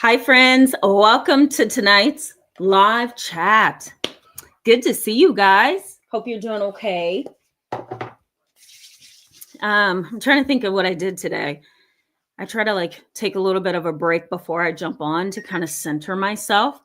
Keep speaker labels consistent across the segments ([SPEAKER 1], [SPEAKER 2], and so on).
[SPEAKER 1] Hi, friends. Welcome to tonight's live chat. Good to see you guys. Hope you're doing okay. I'm trying to think of what I did today. I try to take a little bit of a break before I jump on to kind of center myself.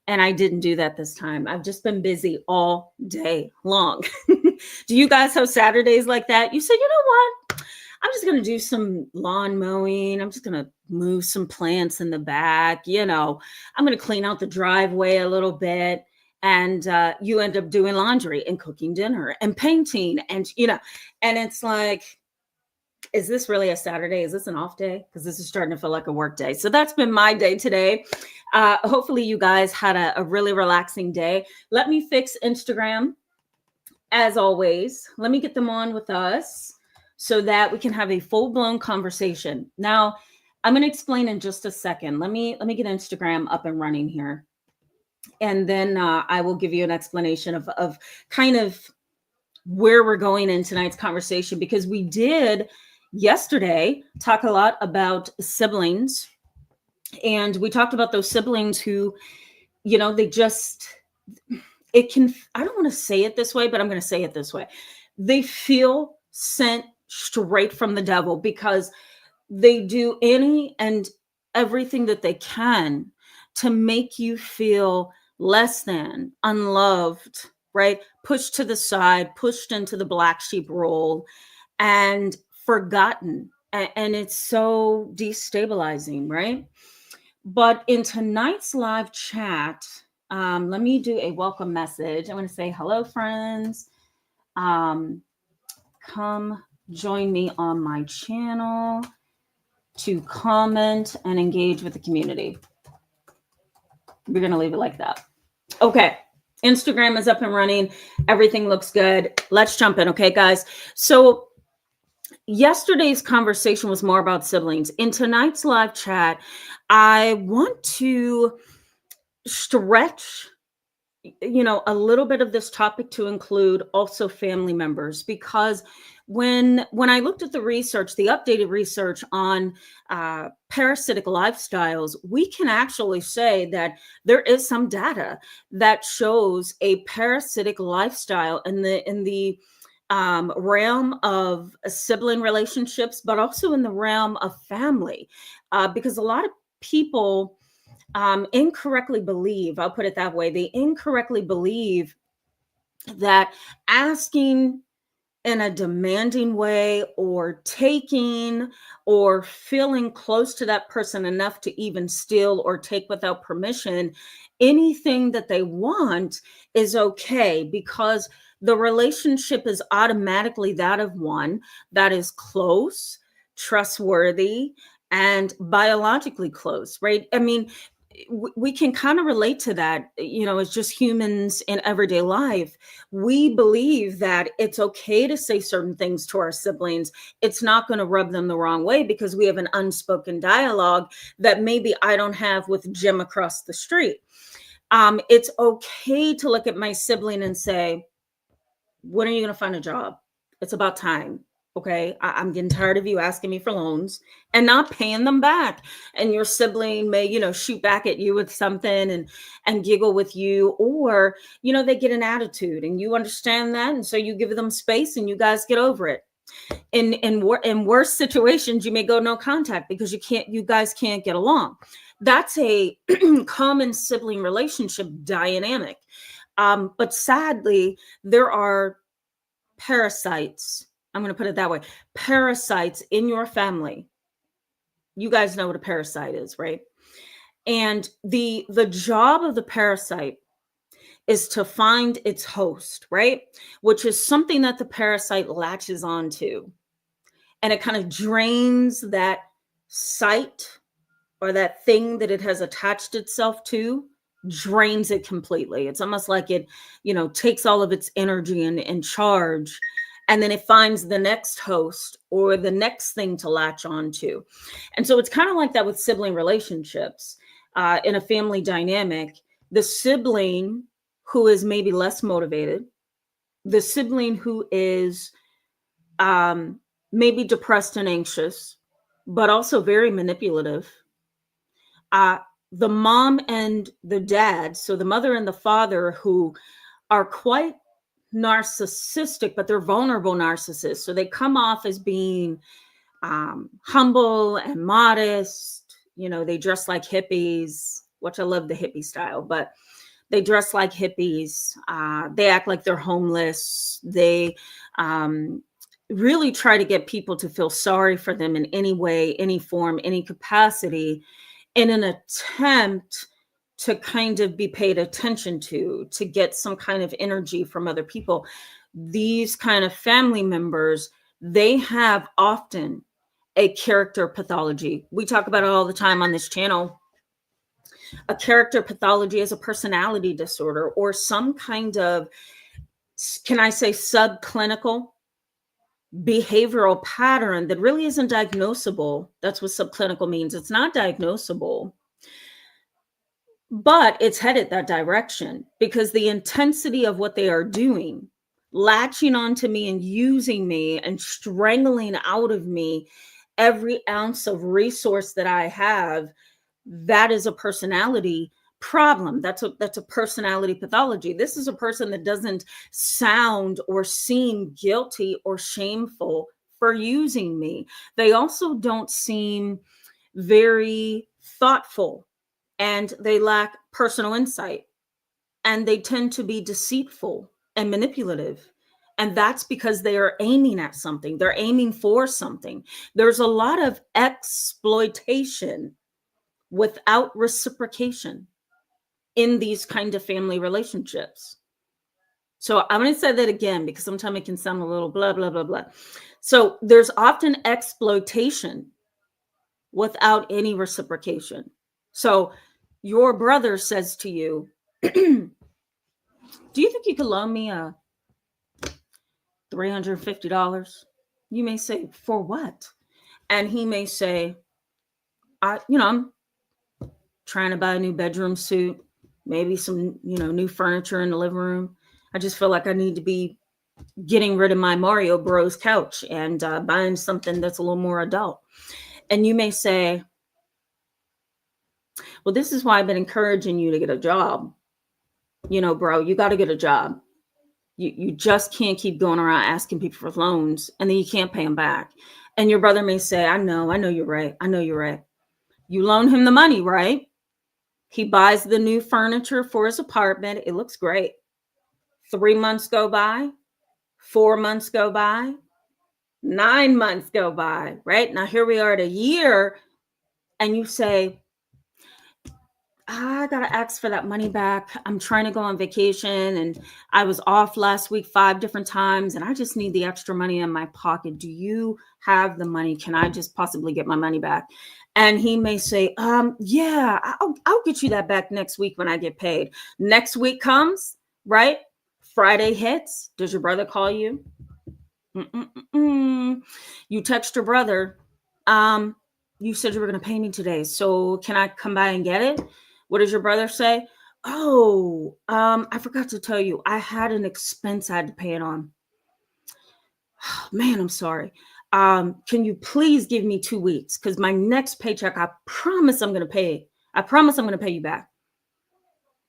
[SPEAKER 1] And I didn't do that this time. I've just been busy all day long. Do you guys have Saturdays like that? You say, you know what? I'm just going to do some lawn mowing. I'm just going to move some plants in the back. I'm going to clean out the driveway a little bit. And you end up doing laundry and cooking dinner and painting. And it's like, is this really a Saturday? Is this an off day? Because this is starting to feel like a work day. So that's been my day today. Hopefully you guys had a really relaxing day. Let me fix Instagram. As always, let me get them on with us so that we can have a full-blown conversation. Now, I'm going to explain in just a second. Let me get Instagram up and running here. And then I will give you an explanation of kind of where we're going in tonight's conversation, because we did yesterday talk a lot about siblings, and we talked about those siblings who, I don't want to say it this way, but I'm going to say it this way. They feel sent straight from the devil because they do any and everything that they can to make you feel less than, unloved, right? Pushed to the side, pushed into the black sheep role, and forgotten. And it's so destabilizing, right? But in tonight's live chat, let me do a welcome message. I'm going to say, hello, friends. Come join me on my channel to comment and engage with the community. We're going to leave it like that. Okay. Instagram is up and running. Everything looks good. Let's jump in. Okay, guys. So yesterday's conversation was more about siblings. In tonight's live chat, I want to stretch a little bit of this topic to include also family members, because when I looked at the research, the updated research on parasitic lifestyles, we can actually say that there is some data that shows a parasitic lifestyle in the realm of sibling relationships, but also in the realm of family, because a lot of people incorrectly believe, I'll put it that way, they incorrectly believe that asking in a demanding way or taking or feeling close to that person enough to even steal or take without permission anything that they want is okay, because the relationship is automatically that of one that is close, trustworthy, and biologically close, right? I mean, we can kind of relate to that, as just humans in everyday life. We believe that it's okay to say certain things to our siblings. It's not going to rub them the wrong way because we have an unspoken dialogue that maybe I don't have with Jim across the street. It's okay to look at my sibling and say, when are you going to find a job? It's about time. Okay, I'm getting tired of you asking me for loans and not paying them back. And your sibling may, shoot back at you with something and giggle with you, or, they get an attitude and you understand that. And so you give them space and you guys get over it. In worse situations, you may go no contact because you guys can't get along. That's a common sibling relationship dynamic. But sadly, there are parasites. I'm going to put it that way. Parasites in your family. You guys know what a parasite is, right? And the job of the parasite is to find its host, right? Which is something that the parasite latches onto. And it kind of drains that site or that thing that it has attached itself to, drains it completely. It's almost like it, takes all of its energy and charge, and then it finds the next host or the next thing to latch onto. And so it's kind of like that with sibling relationships. In a family dynamic, the sibling who is maybe less motivated, the sibling who is maybe depressed and anxious, but also very manipulative, the mom and the dad, so the mother and the father, who are quite narcissistic, but they're vulnerable narcissists. So they come off as being humble and modest. They dress like hippies, which I love the hippie style, but they dress like hippies. They act like they're homeless. They really try to get people to feel sorry for them in any way, any form, any capacity, in an attempt to kind of be paid attention to get some kind of energy from other people. These kind of family members, they have often a character pathology. We talk about it all the time on this channel. A character pathology is a personality disorder or some kind of, can I say, subclinical behavioral pattern that really isn't diagnosable. That's what subclinical means. It's not diagnosable, but it's headed that direction because the intensity of what they are doing, latching onto me and using me and strangling out of me every ounce of resource that I have, that is a personality problem. That's a personality pathology. This is a person that doesn't sound or seem guilty or shameful for using me. They also don't seem very thoughtful, and they lack personal insight, and they tend to be deceitful and manipulative. And that's because they are aiming at something. They're aiming for something. There's a lot of exploitation without reciprocation in these kind of family relationships. So I'm going to say that again because sometimes it can sound a little blah, blah, blah, blah. So there's often exploitation without any reciprocation. So your brother says to you, do you think you could loan me $350? You may say, for what? And he may say, I'm trying to buy a new bedroom suit, maybe some, new furniture in the living room. I just feel like I need to be getting rid of my Mario Bros couch and buying something that's a little more adult. And you may say, well, this is why I've been encouraging you to get a job. Bro, you got to get a job. You just can't keep going around asking people for loans and then you can't pay them back. And your brother may say, I know you're right. I know you're right. You loan him the money, right? He buys the new furniture for his apartment. It looks great. 3 months go by, 4 months go by, 9 months go by, right? Now here we are at a year and you say, I got to ask for that money back. I'm trying to go on vacation and I was off last week 5 different times and I just need the extra money in my pocket. Do you have the money? Can I just possibly get my money back? And he may say, yeah, I'll get you that back next week when I get paid. Next week comes, right? Friday hits. Does your brother call you? You text your brother. You said you were going to pay me today. So can I come by and get it? What does your brother say? Oh, I forgot to tell you, I had an expense I had to pay it on. Oh, man, I'm sorry. Can you please give me 2 weeks? Because my next paycheck, I promise I'm going to pay. I promise I'm going to pay you back.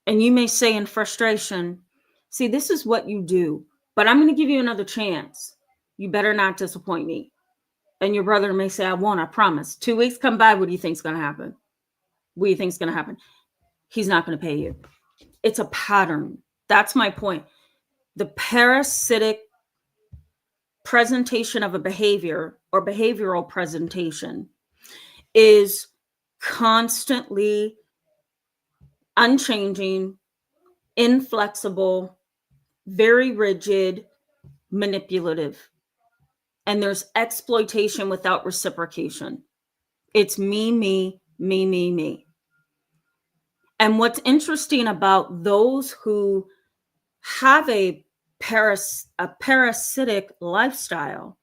[SPEAKER 1] And you may say in frustration, see, this is what you do, but I'm going to give you another chance. You better not disappoint me. And your brother may say, I won't, I promise. 2 weeks come by. What do you think is going to happen? What do you think is going to happen? He's not going to pay you. It's a pattern. That's my point. The parasitic presentation of a behavior or behavioral presentation is constantly unchanging, inflexible, very rigid, manipulative. And there's exploitation without reciprocation. It's me, me, me, me, me. And what's interesting about those who have a parasitic lifestyle,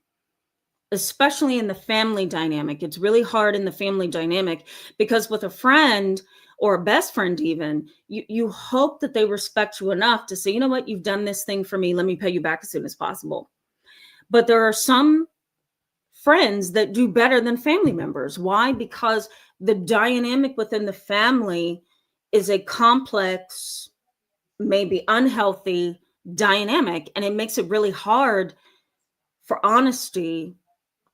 [SPEAKER 1] especially in the family dynamic, it's really hard in the family dynamic because with a friend or a best friend even, you hope that they respect you enough to say, you know what, you've done this thing for me. Let me pay you back as soon as possible. But there are some friends that do better than family members. Why? Because The dynamic within the family is a complex, maybe unhealthy dynamic, and it makes it really hard for honesty,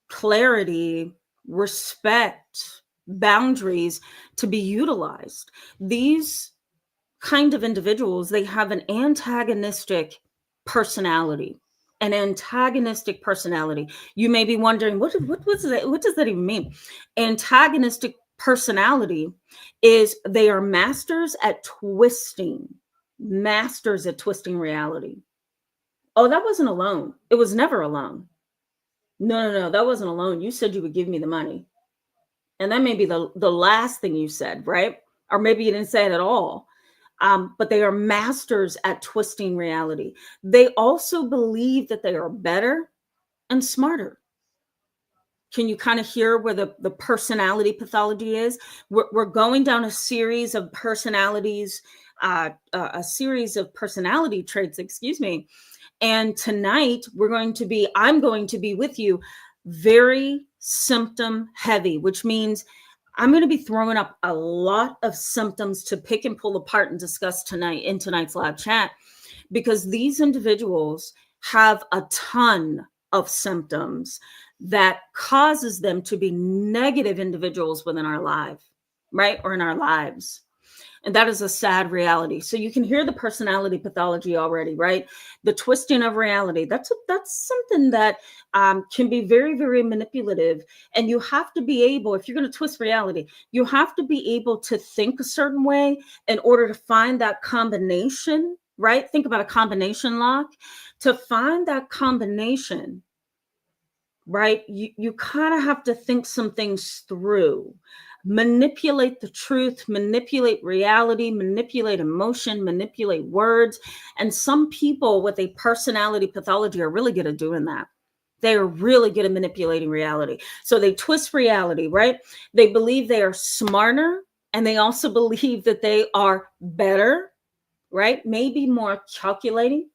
[SPEAKER 1] clarity, respect, boundaries to be utilized. These kind of individuals, they have an antagonistic personality. An antagonistic personality. You may be wondering, what does that even mean? Antagonistic personality is they are masters at twisting reality. Oh, that wasn't alone. It was never alone. No, that wasn't alone. You said you would give me the money. And that may be the last thing you said, right? Or maybe you didn't say it at all. But they are masters at twisting reality. They also believe that they are better and smarter. Can you kind of hear where the personality pathology is? We're going down a series of personalities, a series of personality traits, excuse me. And tonight I'm going to be with you very symptom heavy, which means I'm going to be throwing up a lot of symptoms to pick and pull apart and discuss tonight in tonight's live chat, because these individuals have a ton of symptoms that causes them to be negative individuals within our life, right? Or in our lives. And that is a sad reality. So you can hear the personality pathology already, right? The twisting of reality. That's something that can be very, very manipulative. And you have to be able, if you're going to twist reality, you have to be able to think a certain way in order to find that combination, right? Think about a combination lock. To find that combination, right? You kind of have to think some things through. Manipulate the truth, manipulate reality, manipulate emotion, manipulate words. And some people with a personality pathology are really good at doing that. They are really good at manipulating reality. So they twist reality, right? They believe they are smarter, and they also believe that they are better, right? Maybe more calculating.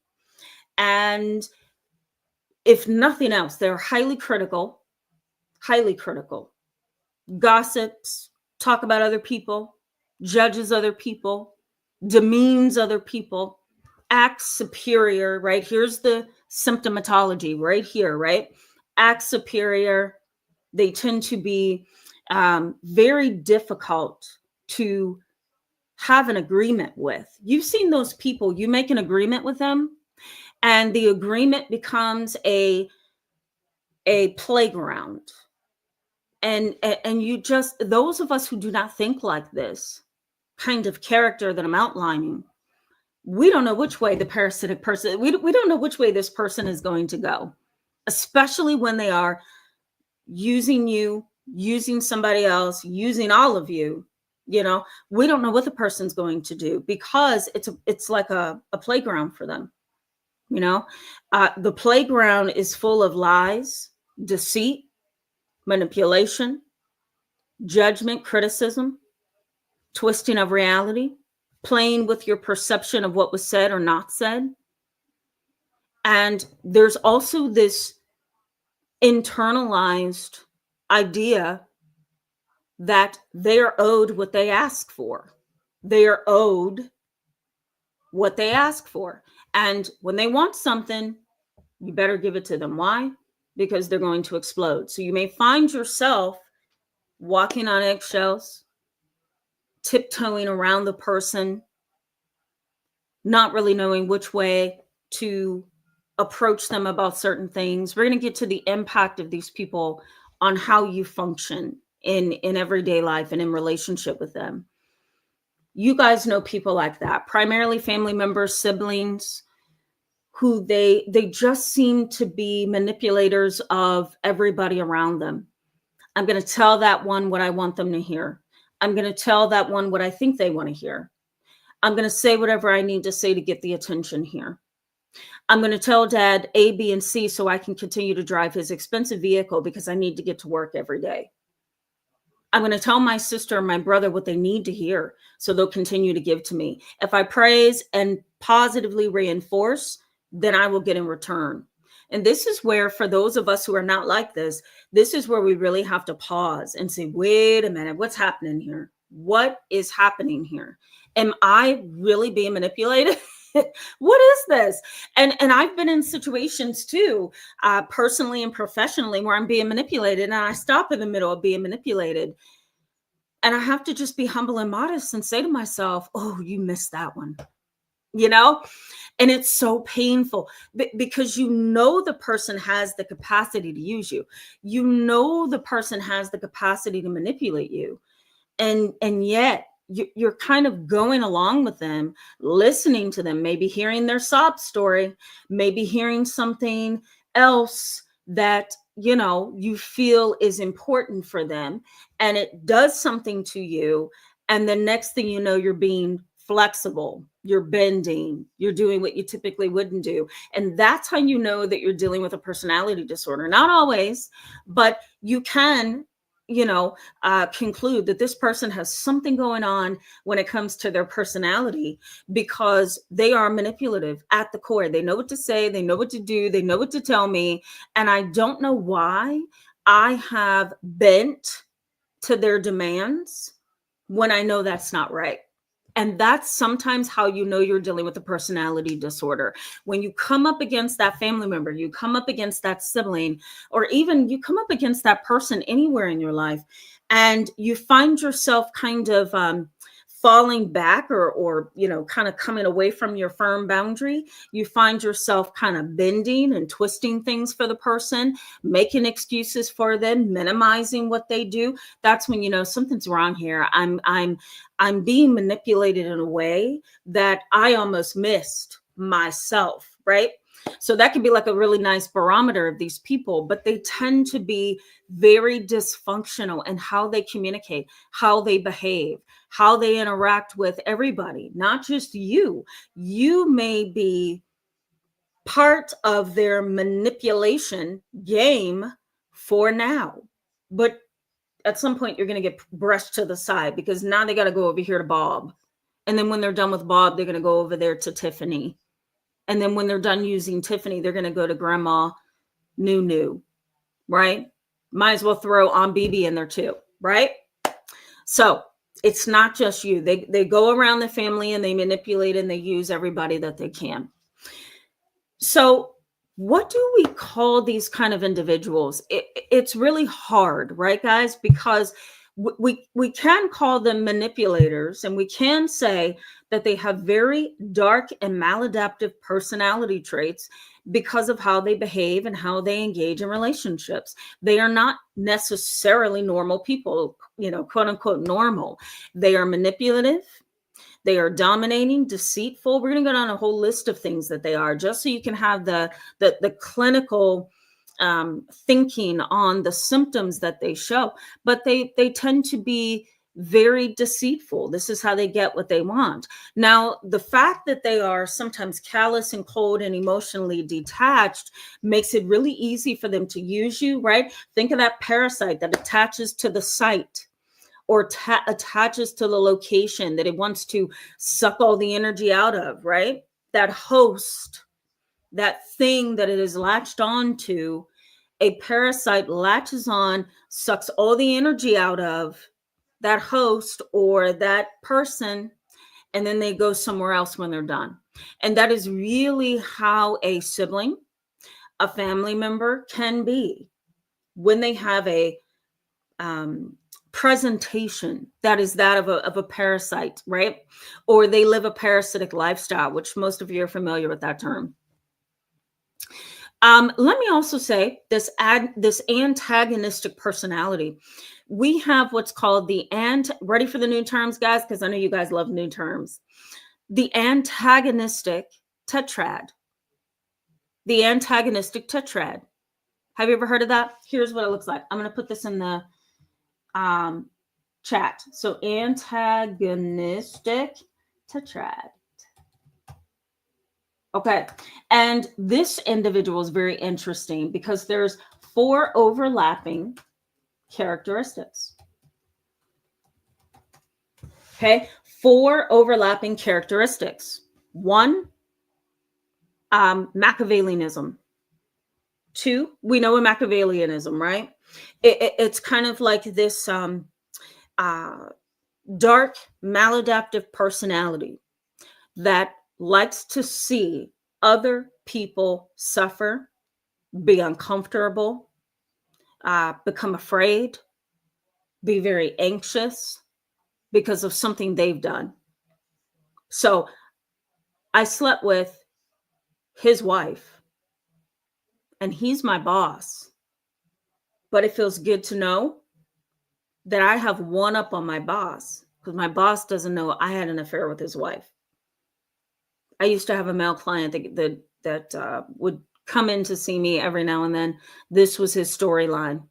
[SPEAKER 1] And if nothing else, they're highly critical, gossips, talk about other people, judges other people, demeans other people, acts superior, right? Here's the symptomatology right here, right? Act superior. They tend to be very difficult to have an agreement with. You've seen those people, you make an agreement with them, and the agreement becomes a playground. And you just, those of us who do not think like this kind of character that I'm outlining, we don't know which way the parasitic person, we don't know which way this person is going to go, especially when they are using you, using somebody else, using all of you. You know, we don't know what the person's going to do, because it's like a playground for them. You know, the playground is full of lies, deceit, manipulation, judgment, criticism, twisting of reality, playing with your perception of what was said or not said. And there's also this internalized idea that they are owed what they ask for. They are owed what they ask for. And when they want something, you better give it to them. Why? Because they're going to explode. So you may find yourself walking on eggshells, tiptoeing around the person, not really knowing which way to approach them about certain things. We're going to get to the impact of these people on how you function in everyday life and in relationship with them. You guys know people like that, primarily family members, siblings, who they just seem to be manipulators of everybody around them. I'm going to tell that one what I want them to hear. I'm going to tell that one what I think they want to hear. I'm going to say whatever I need to say to get the attention here. I'm going to tell dad A, B, and C so I can continue to drive his expensive vehicle because I need to get to work every day. I'm going to tell my sister and my brother what they need to hear so they'll continue to give to me. If I praise and positively reinforce, then I will get in return. And this is where, for those of us who are not like this is where we really have to pause and say, wait a minute, what's happening here? What is happening here? Am I really being manipulated? What is this? And I've been in situations too, personally and professionally, where I'm being manipulated, and I stop in the middle of being manipulated. And I have to just be humble and modest and say to myself, oh, you missed that one, you know? And it's so painful because you know the person has the capacity to use you. You know the person has the capacity to manipulate you. And yet you're kind of going along with them, listening to them, maybe hearing their sob story, maybe hearing something else that you feel is important for them, and it does something to you. And the next thing you know, you're being flexible, you're bending, you're doing what you typically wouldn't do. And that's how you know that you're dealing with a personality disorder. Not always, but you can conclude that this person has something going on when it comes to their personality, because they are manipulative at the core. They know what to say, they know what to do, they know what to tell me. And I don't know why I have bent to their demands when I know that's not right. And that's sometimes how you know you're dealing with a personality disorder. When you come up against that family member, you come up against that sibling, or even you come up against that person anywhere in your life, and you find yourself kind of falling back, or kind of coming away from your firm boundary. You find yourself kind of bending and twisting things for the person, making excuses for them, minimizing what they do. That's when you know something's wrong here. I'm being manipulated in a way that I almost missed myself, right? So that could be like a really nice barometer of these people, but they tend to be very dysfunctional in how they communicate, how they behave, how they interact with everybody, not just you. You may be part of their manipulation game for now, but at some point you're going to get brushed to the side, because now they got to go over here to Bob. And then when they're done with Bob, they're going to go over there to Tiffany. And then when they're done using Tiffany, they're going to go to Grandma Nunu, right? Might as well throw Aunt Bibi in there too, right? So it's not just you. They go around the family and they manipulate and they use everybody that they can. So what do we call these kind of individuals? It's really hard, right, guys? Because we can call them manipulators, and we can say that they have very dark and maladaptive personality traits because of how they behave and how they engage in relationships. They are not necessarily normal people, quote unquote normal. They are manipulative. They are dominating, deceitful. We're going to go down a whole list of things that they are, just so you can have the clinical thinking on the symptoms that they show. But they tend to be very deceitful. This is how they get what they want. Now, the fact that they are sometimes callous and cold and emotionally detached makes it really easy for them to use you, right? Think of that parasite that attaches to the site, or attaches to the location that it wants to suck all the energy out of, right? That host, that thing that it is latched on to, a parasite latches on, sucks all the energy out of that host or that person, and then they go somewhere else when they're done. And that is really how a sibling, a family member can be when they have a presentation that is that of a parasite, right? Or they live a parasitic lifestyle, which most of you are familiar with that term. Let me also say this antagonistic personality. We have what's called ready for the new terms, guys, because I know you guys love new terms. The antagonistic tetrad. The antagonistic tetrad. Have you ever heard of that? Here's what it looks like. I'm going to put this in the chat. So antagonistic tetrad. Okay. And this individual is very interesting because there's 4 overlapping characteristics. Okay. 4 overlapping characteristics. 1, Machiavellianism. Two, we know in Machiavellianism, right? It's kind of like this uh, dark, maladaptive personality that likes to see other people suffer, be uncomfortable, become afraid, be very anxious because of something they've done. So I slept with his wife, and he's my boss. But it feels good to know that I have one up on my boss, because my boss doesn't know I had an affair with his wife. I used to have a male client that would come in to see me every now and then. This was his storyline.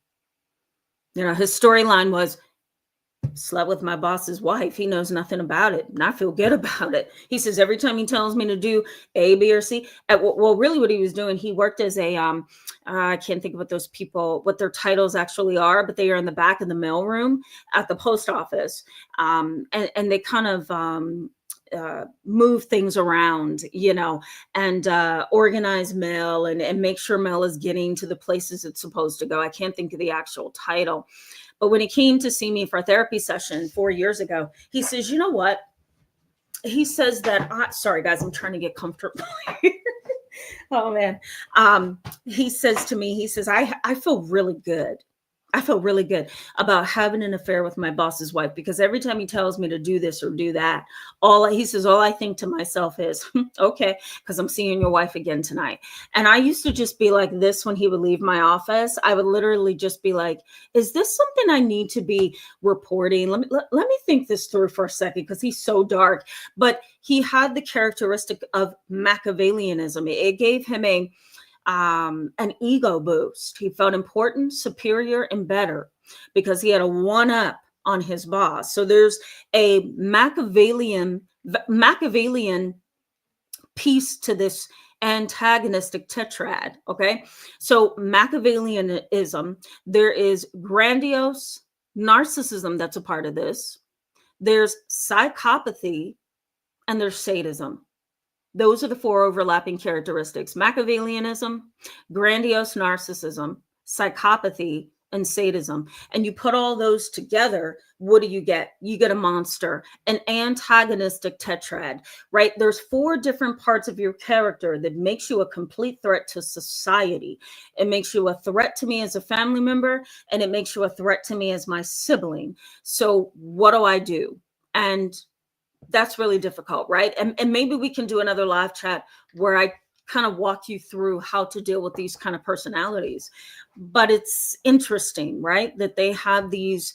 [SPEAKER 1] His storyline was, slept with my boss's wife. He knows nothing about it, and I feel good about it. He says every time he tells me to do A, B, or C. Well, really, what he was doing, he worked as a I can't think of what those people, what their titles actually are, but they are in the back of the mailroom at the post office, and they kind of move things around, and organize mail and make sure mail is getting to the places it's supposed to go. I can't think of the actual title. But when he came to see me for a therapy session 4 years ago, he says, you know what? He says that, sorry guys, I'm trying to get comfortable here. Oh man. He says to me, he says, I feel really good. I feel really good about having an affair with my boss's wife, because every time he tells me to do this or do that, he says, all I think to myself is, okay, because I'm seeing your wife again tonight. And I used to just be like this when he would leave my office. I would literally just be like, is this something I need to be reporting? Let me think this through for a second, because he's so dark. But he had the characteristic of Machiavellianism. It gave him an ego boost. He felt important, superior, and better because he had a one up on his boss. So there's a Machiavellian piece to this antagonistic tetrad. Okay. So Machiavellianism, there is grandiose narcissism that's a part of this. There's psychopathy, and there's sadism. Those are the four overlapping characteristics: Machiavellianism, grandiose narcissism, psychopathy, and sadism. And you put all those together, what do you get? You get a monster, an antagonistic tetrad, right? There's four different parts of your character that makes you a complete threat to society. It makes you a threat to me as a family member, and it makes you a threat to me as my sibling. So what do? And that's really difficult, right? And maybe we can do another live chat where I kind of walk you through how to deal with these kind of personalities. But it's interesting, right? That they have these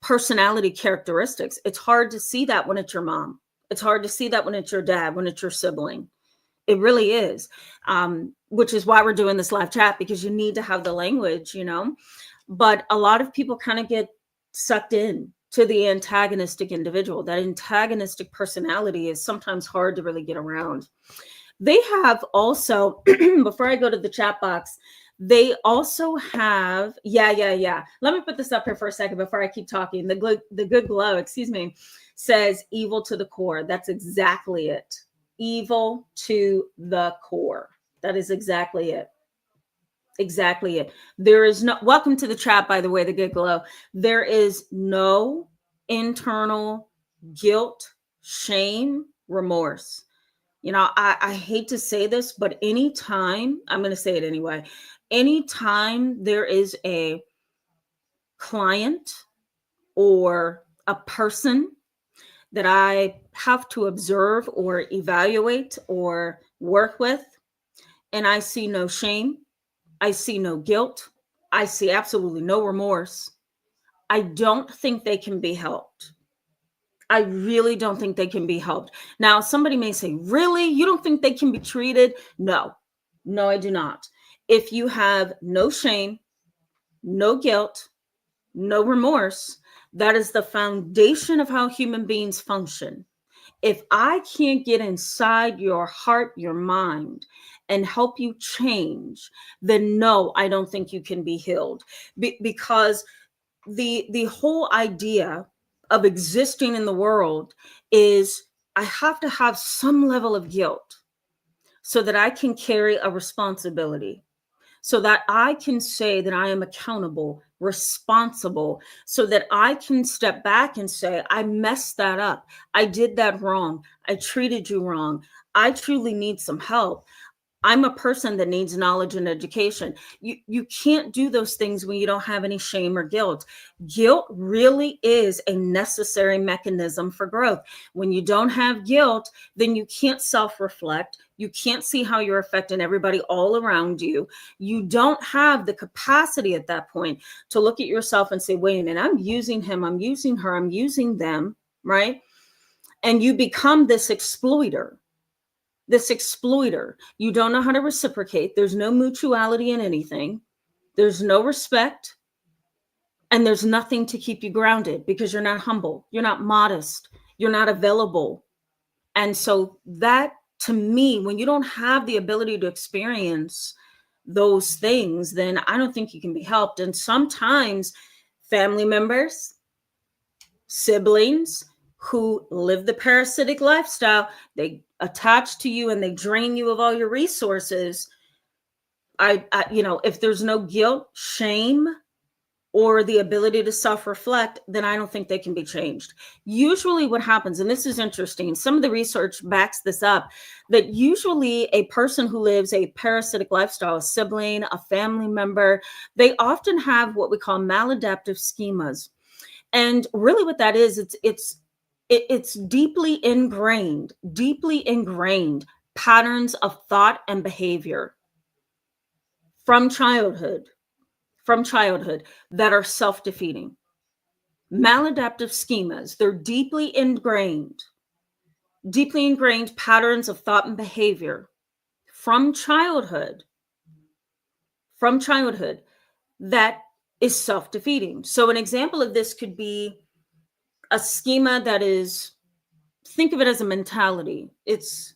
[SPEAKER 1] personality characteristics. It's hard to see that when it's your mom. It's hard to see that when it's your dad, when it's your sibling. It really is, which is why we're doing this live chat, because you need to have the language, But a lot of people kind of get sucked in to the antagonistic individual. That antagonistic personality is sometimes hard to really get around. They have also, before I go to the chat box, they also have, yeah. Let me put this up here for a second before I keep talking. The good glow, says evil to the core. That's exactly it. Evil to the core. That is exactly it. Exactly it. There is no, welcome to the chat, by the way, the good glow. There is no internal guilt, shame, remorse. I hate to say this, but anytime, I'm going to say it anyway, anytime there is a client or a person that I have to observe or evaluate or work with, and I see no shame, I see no guilt, I see absolutely no remorse, I don't think they can be helped. I really don't think they can be helped. Now, somebody may say, really? You don't think they can be treated? No, I do not. If you have no shame, no guilt, no remorse, that is the foundation of how human beings function. If I can't get inside your heart, your mind, and help you change, then no, I don't think you can be healed. Because the whole idea of existing in the world is I have to have some level of guilt so that I can carry a responsibility. so that I can say that I am accountable, responsible, so that I can step back and say, I messed that up. I did that wrong. I treated you wrong. I truly need some help. I'm a person that needs knowledge and education. You can't do those things when you don't have any shame or guilt. Guilt really is a necessary mechanism for growth. When you don't have guilt, then you can't self-reflect. You can't see how you're affecting everybody all around you. You don't have the capacity at that point to look at yourself and say, wait a minute, I'm using him, I'm using her, I'm using them, right? And you become this exploiter. You don't know how to reciprocate. There's no mutuality in anything. There's no respect. And there's nothing to keep you grounded because you're not humble. You're not modest. You're not available. And so that, to me, when you don't have the ability to experience those things, then I don't think you can be helped. And sometimes family members, siblings who live the parasitic lifestyle, they attach to you and they drain you of all your resources. If there's no guilt, shame, or the ability to self-reflect, then I don't think they can be changed. Usually what happens, and this is interesting, some of the research backs this up, that usually a person who lives a parasitic lifestyle, a sibling, a family member, they often have what we call maladaptive schemas. And really what that is, it's deeply ingrained patterns of thought and behavior from childhood that are self-defeating. Maladaptive schemas, they're deeply ingrained patterns of thought and behavior from childhood that is self-defeating. So an example of this could be a schema that is, think of it as a mentality. It's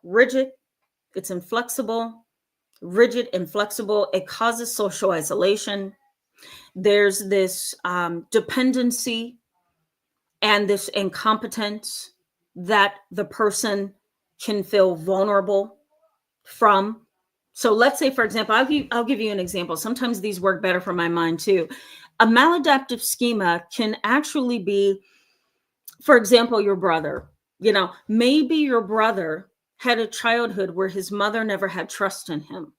[SPEAKER 1] rigid, it's inflexible, it causes social isolation. There's this dependency and this incompetence that the person can feel vulnerable from. So let's say, for example, I'll give you an example. Sometimes these work better for my mind too. A maladaptive schema can actually be, for example, your brother. Maybe your brother had a childhood where his mother never had trust in him.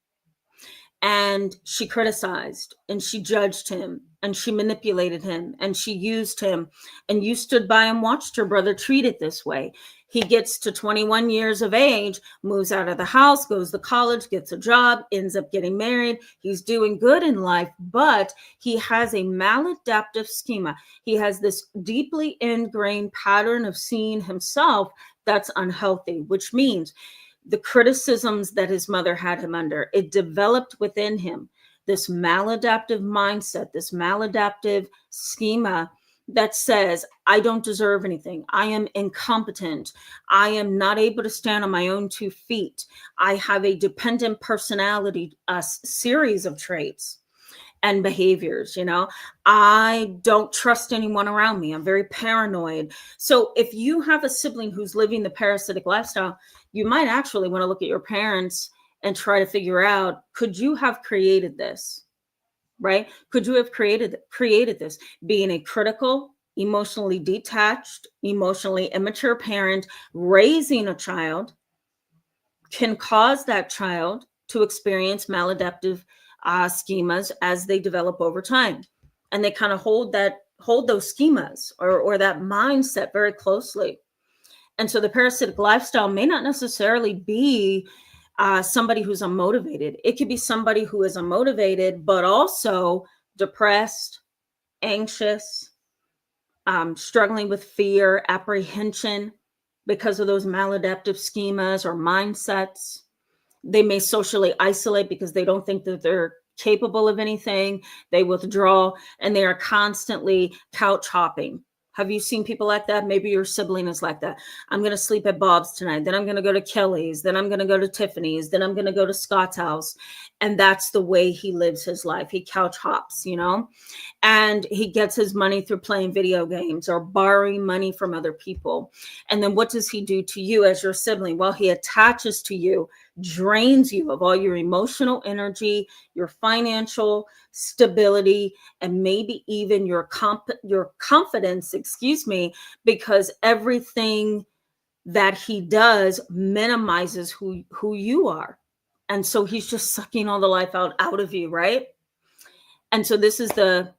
[SPEAKER 1] And she criticized and she judged him and she manipulated him and she used him, and you stood by and watched your brother treated this way. He gets to 21 years of age, moves out of the house, goes to college, gets a job, ends up getting married. He's doing good in life, but he has a maladaptive schema. He has this deeply ingrained pattern of seeing himself that's unhealthy, which means the criticisms that his mother had him under, it developed within him this maladaptive mindset, this maladaptive schema that says, I don't deserve anything. I am incompetent. I am not able to stand on my own 2 feet. I have a dependent personality, a series of traits and behaviors. I don't trust anyone around me. I'm very paranoid. So if you have a sibling who's living the parasitic lifestyle, you might actually want to look at your parents and try to figure out, could you have created this, right? Could you have created this? Being a critical, emotionally detached, emotionally immature parent raising a child can cause that child to experience maladaptive schemas as they develop over time. And they kind of hold those schemas or that mindset very closely. And so the parasitic lifestyle may not necessarily be somebody who's unmotivated. It could be somebody who is unmotivated, but also depressed, anxious, struggling with fear, apprehension because of those maladaptive schemas or mindsets. They may socially isolate because they don't think that they're capable of anything. They withdraw and they are constantly couch hopping. Have you seen people like that? Maybe your sibling is like that. I'm going to sleep at Bob's tonight. Then I'm going to go to Kelly's. Then I'm going to go to Tiffany's. Then I'm going to go to Scott's house. And that's the way he lives his life. He couch hops, and he gets his money through playing video games or borrowing money from other people. And then what does he do to you as your sibling? Well, he attaches to you drains you of all your emotional energy, your financial stability, and maybe even your confidence, because everything that he does minimizes who you are. And so he's just sucking all the life out of you, right? And so this is the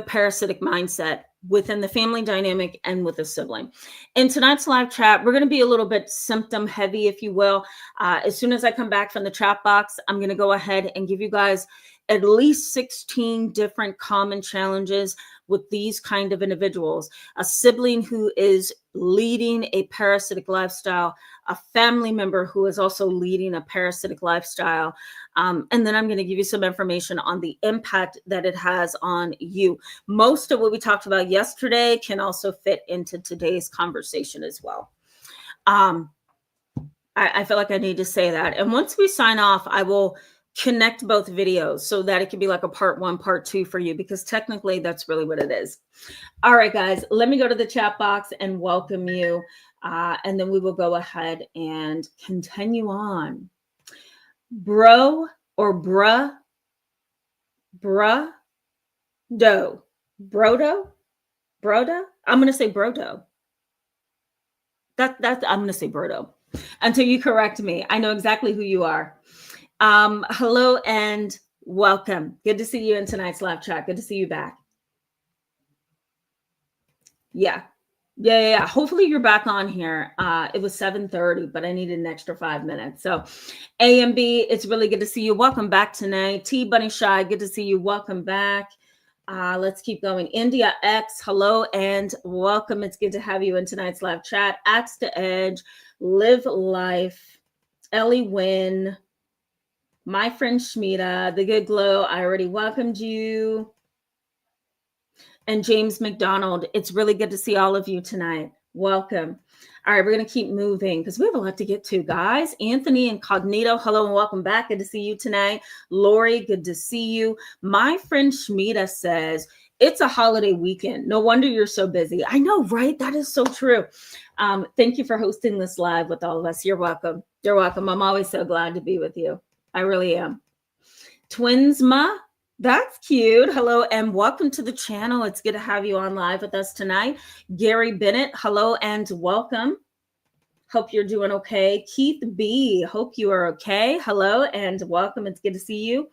[SPEAKER 1] parasitic mindset within the family dynamic and with a sibling. In tonight's live chat, we're going to be a little bit symptom heavy, if you will. As soon as I come back from the chat box, I'm going to go ahead and give you guys at least 16 different common challenges with these kind of individuals. A sibling who is leading a parasitic lifestyle, a family member who is also leading a parasitic lifestyle. And then I'm going to give you some information on the impact that it has on you. Most of what we talked about yesterday can also fit into today's conversation as well. I feel like I need to say that. And once we sign off, I will connect both videos so that it can be like a part 1, part 2 for you, because technically that's really what it is. All right, guys, let me go to the chat box and welcome you. And then we will go ahead and continue on. Bro or bruh, do, brodo. I'm going to say brodo. I'm going to say brodo until you correct me. I know exactly who you are. Hello and welcome. Good to see you in tonight's live chat. Good to see you back. Yeah. Hopefully you're back on here. It was 7:30, but I needed an extra 5 minutes. So A and B, it's really good to see you. Welcome back tonight. T Bunny Shy, good to see you. Welcome back. Let's keep going. India X, hello and welcome. It's good to have you in tonight's live chat. Axe to Edge, Live Life, Ellie Wynn, my friend Shmita, The Good Glow, I already welcomed you. And James McDonald, it's really good to see all of you tonight. Welcome. All right, we're going to keep moving because we have a lot to get to, guys. Anthony Incognito, hello and welcome back. Good to see you tonight. Lori, good to see you. My friend Shmita says, it's a holiday weekend. No wonder you're so busy. I know, right? That is so true. Thank you for hosting this live with all of us. You're welcome. You're welcome. I'm always so glad to be with you. I really am. Twinsma, that's cute. Hello and welcome to the channel. It's good to have you on live with us tonight. Gary Bennett, hello and welcome. Hope you're doing okay. Keith B, hope you are okay. Hello and welcome. It's good to see you.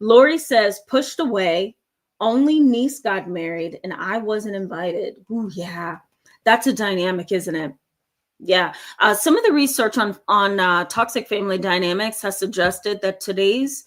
[SPEAKER 1] Lori says, pushed away. Only niece got married and I wasn't invited. Ooh, yeah. That's a dynamic, isn't it? Yeah. Some of the research on toxic family dynamics has suggested that today's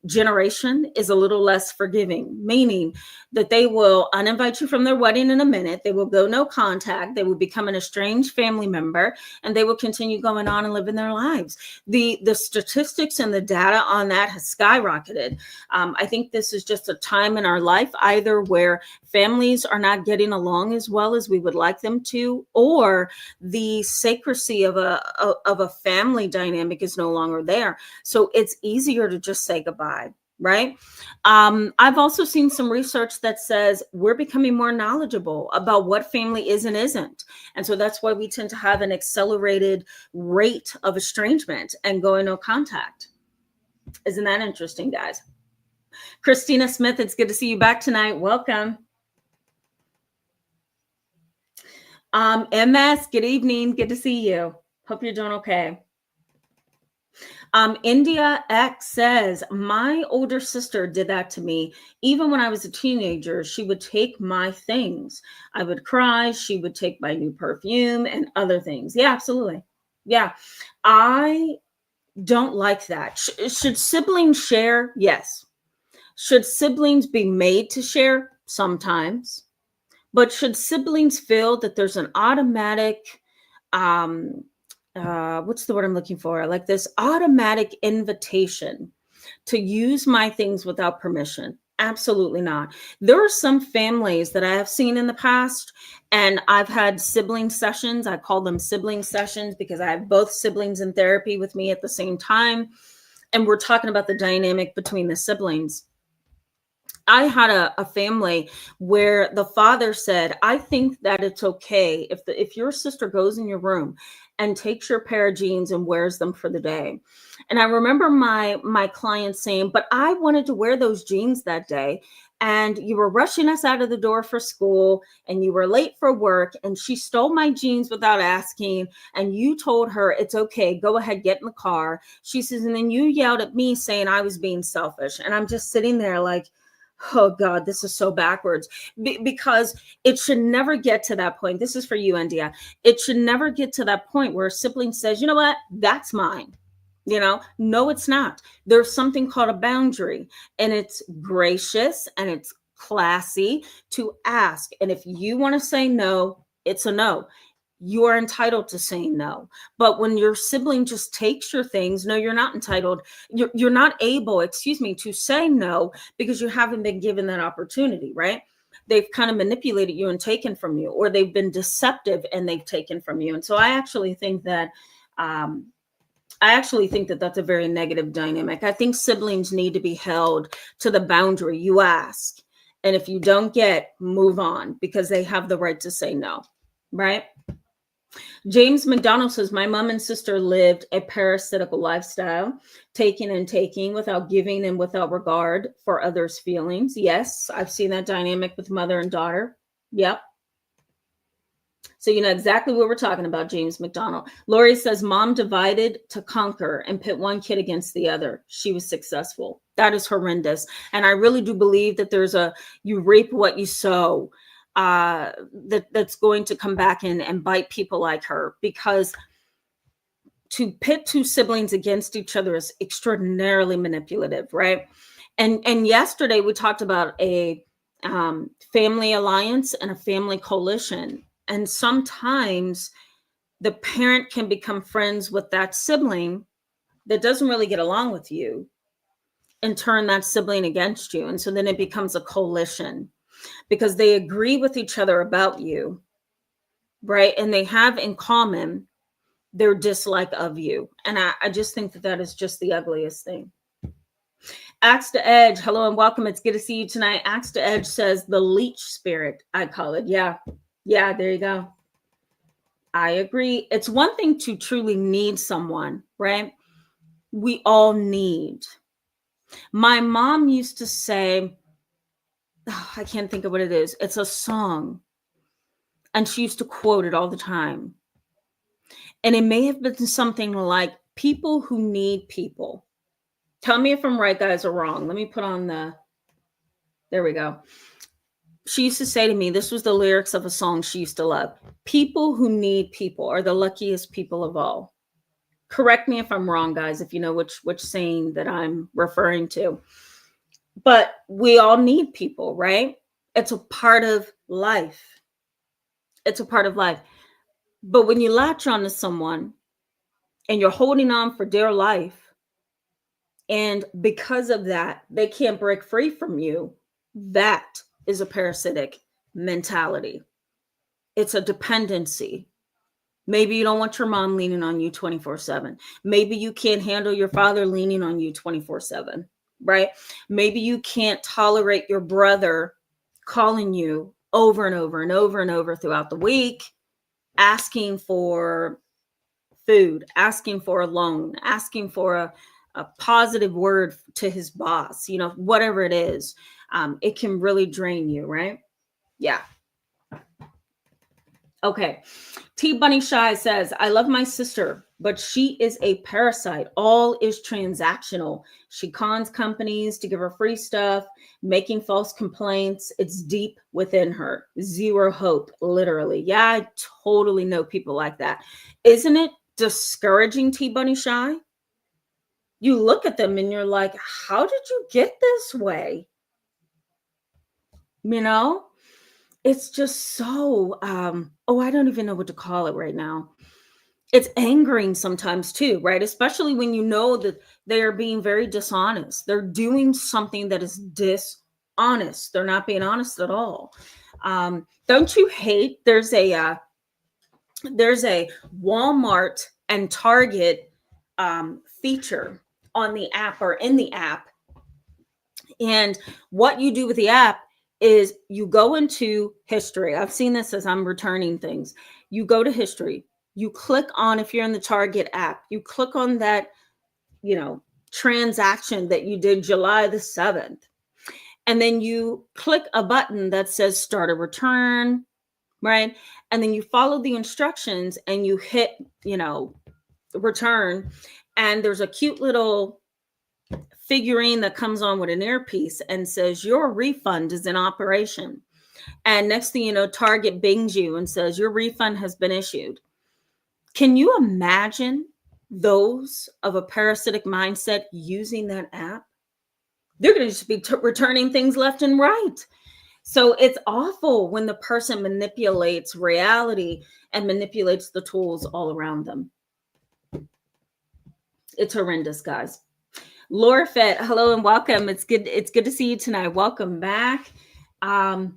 [SPEAKER 1] generation is a little less forgiving, meaning that they will uninvite you from their wedding in a minute. They will go no contact. They will become an estranged family member, and they will continue going on and living their lives. The statistics and the data on that has skyrocketed. I think this is just a time in our life, either where families are not getting along as well as we would like them to, or the sacredcy of a family dynamic is no longer there. So it's easier to just say goodbye, right? I've also seen some research that says we're becoming more knowledgeable about what family is and isn't. And so that's why we tend to have an accelerated rate of estrangement and going no contact. Isn't that interesting, guys? Christina Smith, it's good to see you back tonight. Welcome. MS, good evening. Good to see you. Hope you're doing okay. India X says, my older sister did that to me. Even when I was a teenager, she would take my things. I would cry. She would take my new perfume and other things. Yeah, absolutely. Yeah. I don't like that. Should siblings share? Yes. Should siblings be made to share? Sometimes. But should siblings feel that there's an automatic, what's the word I'm looking for? Like this automatic invitation to use my things without permission? Absolutely not. There are some families that I have seen in the past, and I've had sibling sessions. I call them sibling sessions because I have both siblings in therapy with me at the same time. And we're talking about the dynamic between the siblings. I had a family where the father said, I think that it's okay if your sister goes in your room and takes your pair of jeans and wears them for the day. And I remember my client saying, but I wanted to wear those jeans that day, and you were rushing us out of the door for school, and you were late for work, and she stole my jeans without asking, and you told her it's okay, go ahead, get in the car. She says, and then you yelled at me saying I was being selfish. And I'm just sitting there like, oh God, this is so backwards. Because it should never get to that point. This is for you, India. It should never get to that point where a sibling says, you know what, that's mine. No, it's not. There's something called a boundary, and it's gracious and it's classy to ask. And if you want to say no, it's a no. You are entitled to say no. But when your sibling just takes your things, no, you're not entitled. You're not able, to say no, because you haven't been given that opportunity, right? They've kind of manipulated you and taken from you, or they've been deceptive and they've taken from you. And so I actually think that that's a very negative dynamic. I think siblings need to be held to the boundary. You ask, and if you don't get, move on, because they have the right to say no, right? James McDonald says, my mom and sister lived a parasitical lifestyle, taking and taking without giving and without regard for others' feelings. Yes, I've seen that dynamic with mother and daughter. Yep. So you know exactly what we're talking about, James McDonald. Lori says, mom divided to conquer and pit one kid against the other. She was successful. That is horrendous. And I really do believe that you reap what you sow, that's going to come back and bite people like her, because to pit two siblings against each other is extraordinarily manipulative, right? And yesterday we talked about a family alliance and a family coalition. And sometimes the parent can become friends with that sibling that doesn't really get along with you and turn that sibling against you. And so then it becomes a coalition because they agree with each other about you, right? And they have in common their dislike of you. And I just think that is just the ugliest thing. Axe to Edge, hello and welcome. It's good to see you tonight. Axe to Edge says the leech spirit, I call it. Yeah, there you go. I agree. It's one thing to truly need someone, right? We all need. My mom used to say, I can't think of what it is. It's a song. And she used to quote it all the time. And it may have been something like, people who need people. Tell me if I'm right, guys, or wrong. Let me put on there we go. She used to say to me, this was the lyrics of a song she used to love. People who need people are the luckiest people of all. Correct me if I'm wrong, guys, if you know which saying that I'm referring to. But we all need people, right? It's a part of life. It's a part of life. But when you latch on to someone and you're holding on for dear life, and because of that, they can't break free from you, that is a parasitic mentality. It's a dependency. Maybe you don't want your mom leaning on you 24/7. Maybe you can't handle your father leaning on you 24/7, right? Maybe you can't tolerate your brother calling you over and over and over and over throughout the week, asking for food, asking for a loan, asking for a positive word to his boss, whatever it is. It can really drain you, right? Yeah. Okay. T Bunny Shy says, I love my sister, but she is a parasite. All is transactional. She cons companies to give her free stuff, making false complaints. It's deep within her. Zero hope, literally. Yeah, I totally know people like that. Isn't it discouraging, T Bunny Shy? You look at them and you're like, how did you get this way? It's just so, I don't even know what to call it right now. It's angering sometimes too, right? Especially when you know that they are being very dishonest. They're doing something that is dishonest. They're not being honest at all. Don't you hate, there's a Walmart and Target feature on the app or in the app. And what you do with the app is you go into history. I've seen this as I'm returning things. You go to history. You click on, if you're in the Target app, you click on that, transaction that you did July the 7th. And then you click a button that says start a return, right? And then you follow the instructions and you hit, return. And there's a cute little figurine that comes on with an earpiece and says your refund is in operation. And next thing you know, Target bings you and says your refund has been issued. Can you imagine those of a parasitic mindset using that app? They're going to just be returning things left and right. So it's awful when the person manipulates reality and manipulates the tools all around them. It's horrendous, guys. Laura Fett, hello and welcome. It's good to see you tonight. Welcome back. Axe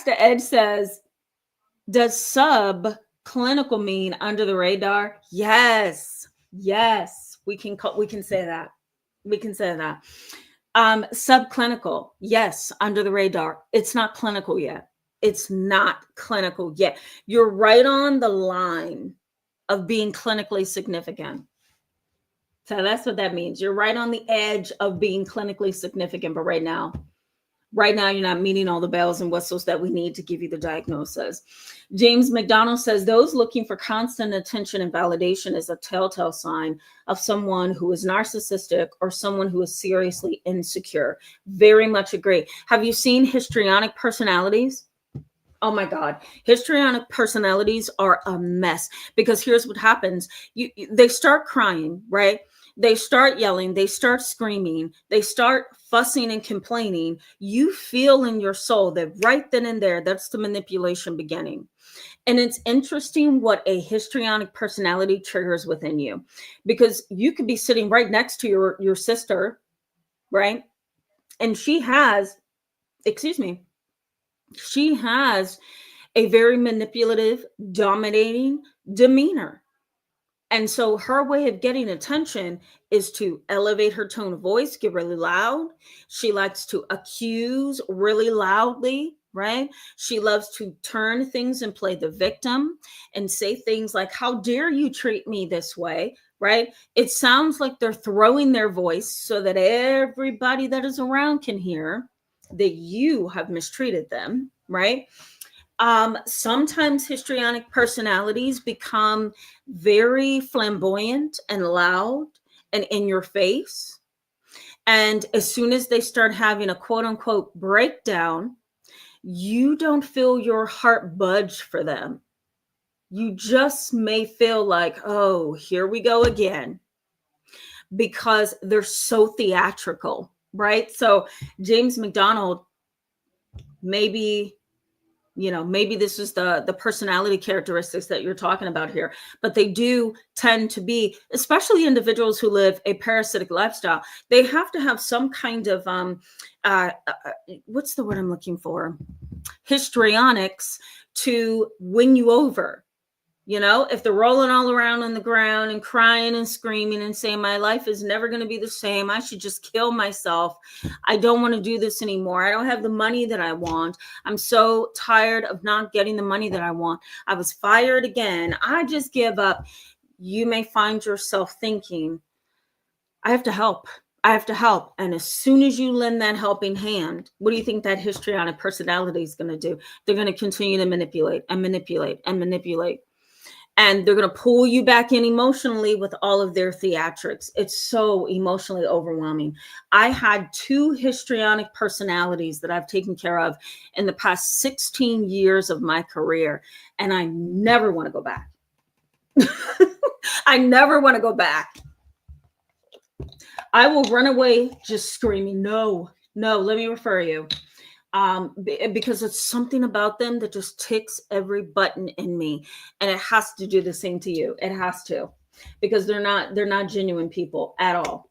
[SPEAKER 1] to Ed says, does subclinical mean under the radar? Yes. We can say that. We can say that. Subclinical, yes, under the radar. It's not clinical yet. It's not clinical yet. You're right on the line of being clinically significant. So that's what that means. You're right on the edge of being clinically significant, but right now you're not meeting all the bells and whistles that we need to give you the diagnosis. James McDonald says those looking for constant attention and validation is a telltale sign of someone who is narcissistic or someone who is seriously insecure. Very much agree. Have you seen histrionic personalities? Oh my God. Histrionic personalities are a mess because here's what happens. They start crying, right? They start yelling, they start screaming, they start fussing and complaining. You feel in your soul that right then and there, that's the manipulation beginning. And it's interesting what a histrionic personality triggers within you, because you could be sitting right next to your sister, right? And she has a very manipulative, dominating demeanor. And so her way of getting attention is to elevate her tone of voice, get really loud. She likes to accuse really loudly, right? She loves to turn things and play the victim and say things like, how dare you treat me this way, right? It sounds like they're throwing their voice so that everybody that is around can hear that you have mistreated them, right? Sometimes histrionic personalities become very flamboyant and loud and in your face. And as soon as they start having a quote unquote breakdown, you don't feel your heart budge for them. You just may feel like, oh, here we go again, because they're so theatrical, right? So James McDonald, maybe this is the personality characteristics that you're talking about here, but they do tend to be, especially individuals who live a parasitic lifestyle, they have to have some kind of, what's the word I'm looking for? Histrionics to win you over. If they're rolling all around on the ground and crying and screaming and saying, my life is never going to be the same. I should just kill myself. I don't want to do this anymore. I don't have the money that I want. I'm so tired of not getting the money that I want. I was fired again. I just give up. You may find yourself thinking, I have to help. And as soon as you lend that helping hand, what do you think that histrionic personality is going to do? They're going to continue to manipulate and manipulate and manipulate. And they're going to pull you back in emotionally with all of their theatrics. It's so emotionally overwhelming. I had 2 histrionic personalities that I've taken care of in the past 16 years of my career. And I never want to go back. I never want to go back. I will run away just screaming, no, let me refer you. Because it's something about them that just ticks every button in me, and it has to do the same to you. It has to, because they're not genuine people at all.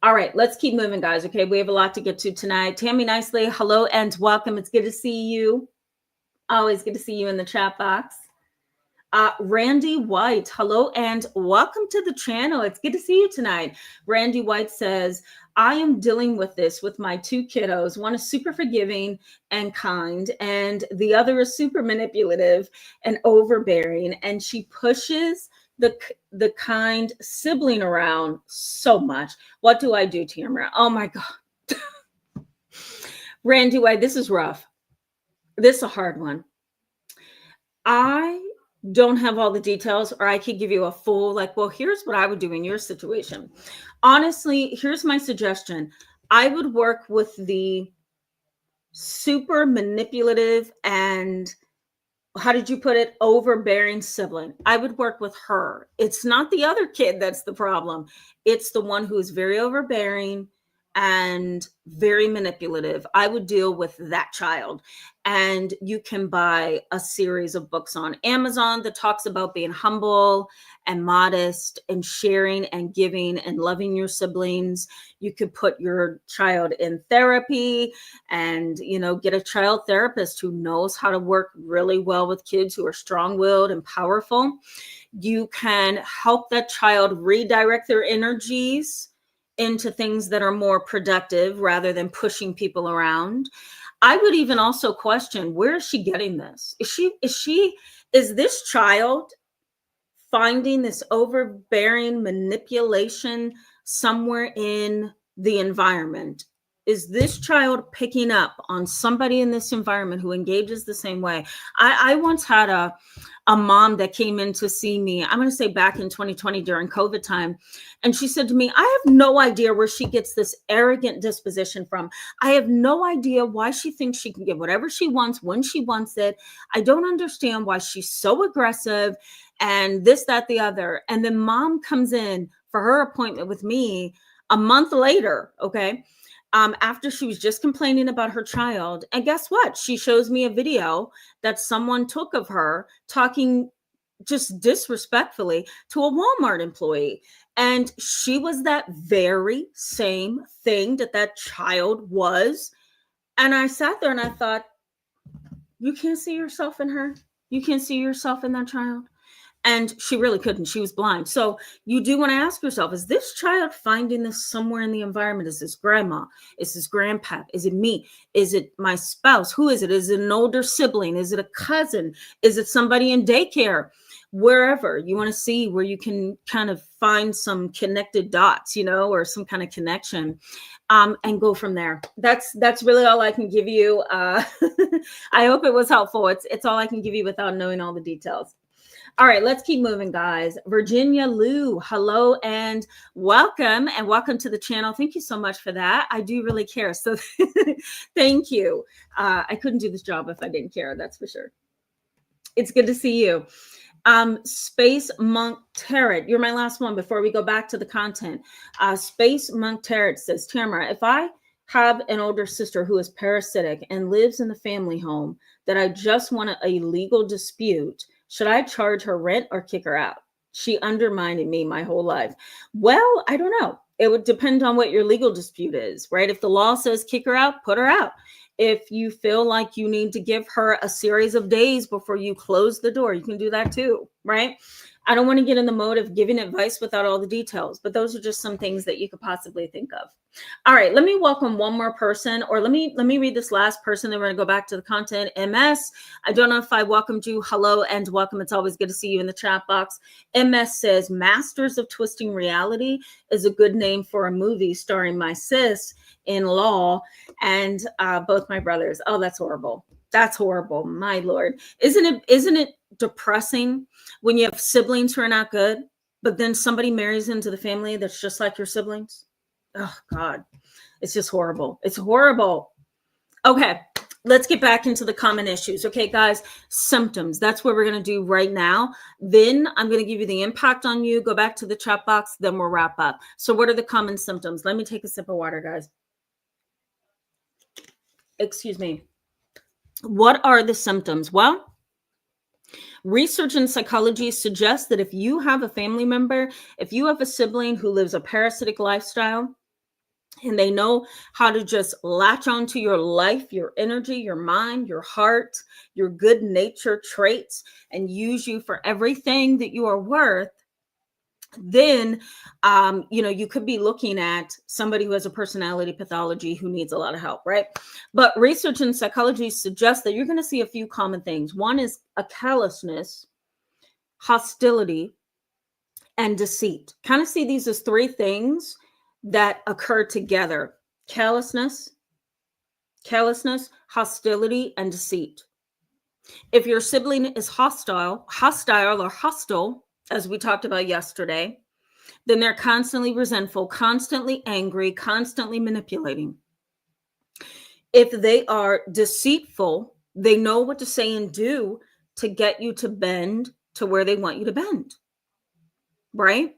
[SPEAKER 1] All right, let's keep moving, guys. Okay, we have a lot to get to tonight. Tammy Nicely, hello and welcome. It's good to see you. Always good to see you in the chat box. Randy White, hello and welcome to the channel. It's good to see you tonight. Randy White says, I am dealing with this with my two kiddos. One is super forgiving and kind, and the other is super manipulative and overbearing, and she pushes the kind sibling around so much. What do I do, Tamara? Oh my God. Randy White, this is rough. This is a hard one. I don't have all the details, or I could give you a full, like, well, here's what I would do in your situation. Honestly, here's my suggestion. I would work with the super manipulative and, how did you put it, overbearing sibling. I would work with her. It's not the other kid that's the problem. It's the one who is very overbearing and very manipulative. I would deal with that child. And you can buy a series of books on Amazon that talks about being humble and modest and sharing and giving and loving your siblings. You could put your child in therapy and, get a child therapist who knows how to work really well with kids who are strong-willed and powerful. You can help that child redirect their energies into things that are more productive rather than pushing people around. I would even also question, where is she getting this? Is this child finding this overbearing manipulation somewhere in the environment? Is this child picking up on somebody in this environment who engages the same way? I once had a mom that came in to see me, I'm going to say back in 2020 during COVID time. And she said to me, I have no idea where she gets this arrogant disposition from. I have no idea why she thinks she can get whatever she wants when she wants it. I don't understand why she's so aggressive and this, that, the other. And then mom comes in for her appointment with me a month later, okay? After she was just complaining about her child. And guess what? She shows me a video that someone took of her talking just disrespectfully to a Walmart employee. And she was that very same thing that child was. And I sat there and I thought, you can't see yourself in her. You can't see yourself in that child. And she really couldn't. She was blind. So you do want to ask yourself, is this child finding this somewhere in the environment? Is this grandma? Is this grandpa? Is it me? Is it my spouse? Who is it? Is it an older sibling? Is it a cousin? Is it somebody in daycare? Wherever you want to see where you can kind of find some connected dots, or some kind of connection, and go from there. That's really all I can give you. I hope it was helpful. It's all I can give you without knowing all the details. All right, let's keep moving, guys. Virginia Lou, hello and welcome to the channel. Thank you so much for that. I do really care. So thank you. I couldn't do this job if I didn't care. That's for sure. It's good to see you. Space Monk Tarot, you're my last one before we go back to the content. Space Monk Tarot says, Tamara, if I have an older sister who is parasitic and lives in the family home that I just want a legal dispute, should I charge her rent or kick her out? She undermined me my whole life. Well, I don't know. It would depend on what your legal dispute is, right? If the law says kick her out, put her out. If you feel like you need to give her a series of days before you close the door, you can do that too, right? I don't want to get in the mode of giving advice without all the details, but those are just some things that you could possibly think of. All right, let me welcome one more person, or let me read this last person, then we're going to go back to the content. MS, I don't know if I welcomed you. Hello and welcome. It's always good to see you in the chat box. MS says, Masters of Twisting Reality is a good name for a movie starring my sis in law and both my brothers. Oh, that's horrible. That's horrible. My Lord. Isn't it depressing when you have siblings who are not good, but then somebody marries into the family that's just like your siblings? Oh God, it's just horrible. It's horrible. Okay, let's get back into the common issues. Okay, guys, symptoms. That's what we're going to do right now. Then I'm going to give you the impact on you. Go back to the chat box. Then we'll wrap up. So what are the common symptoms? Let me take a sip of water, guys. Excuse me. What are the symptoms? Well, research in psychology suggests that if you have a family member, if you have a sibling who lives a parasitic lifestyle, and they know how to just latch onto your life, your energy, your mind, your heart, your good nature traits, and use you for everything that you are worth, then you could be looking at somebody who has a personality pathology who needs a lot of help, right? But research in psychology suggests that you're going to see a few common things. One is a callousness, hostility, and deceit. Kind of see these as three things that occur together: callousness, hostility, and deceit. If your sibling is hostile or hostile, as we talked about yesterday, then they're constantly resentful, constantly angry, constantly manipulating. If they are deceitful, they know what to say and do to get you to bend to where they want you to bend, right?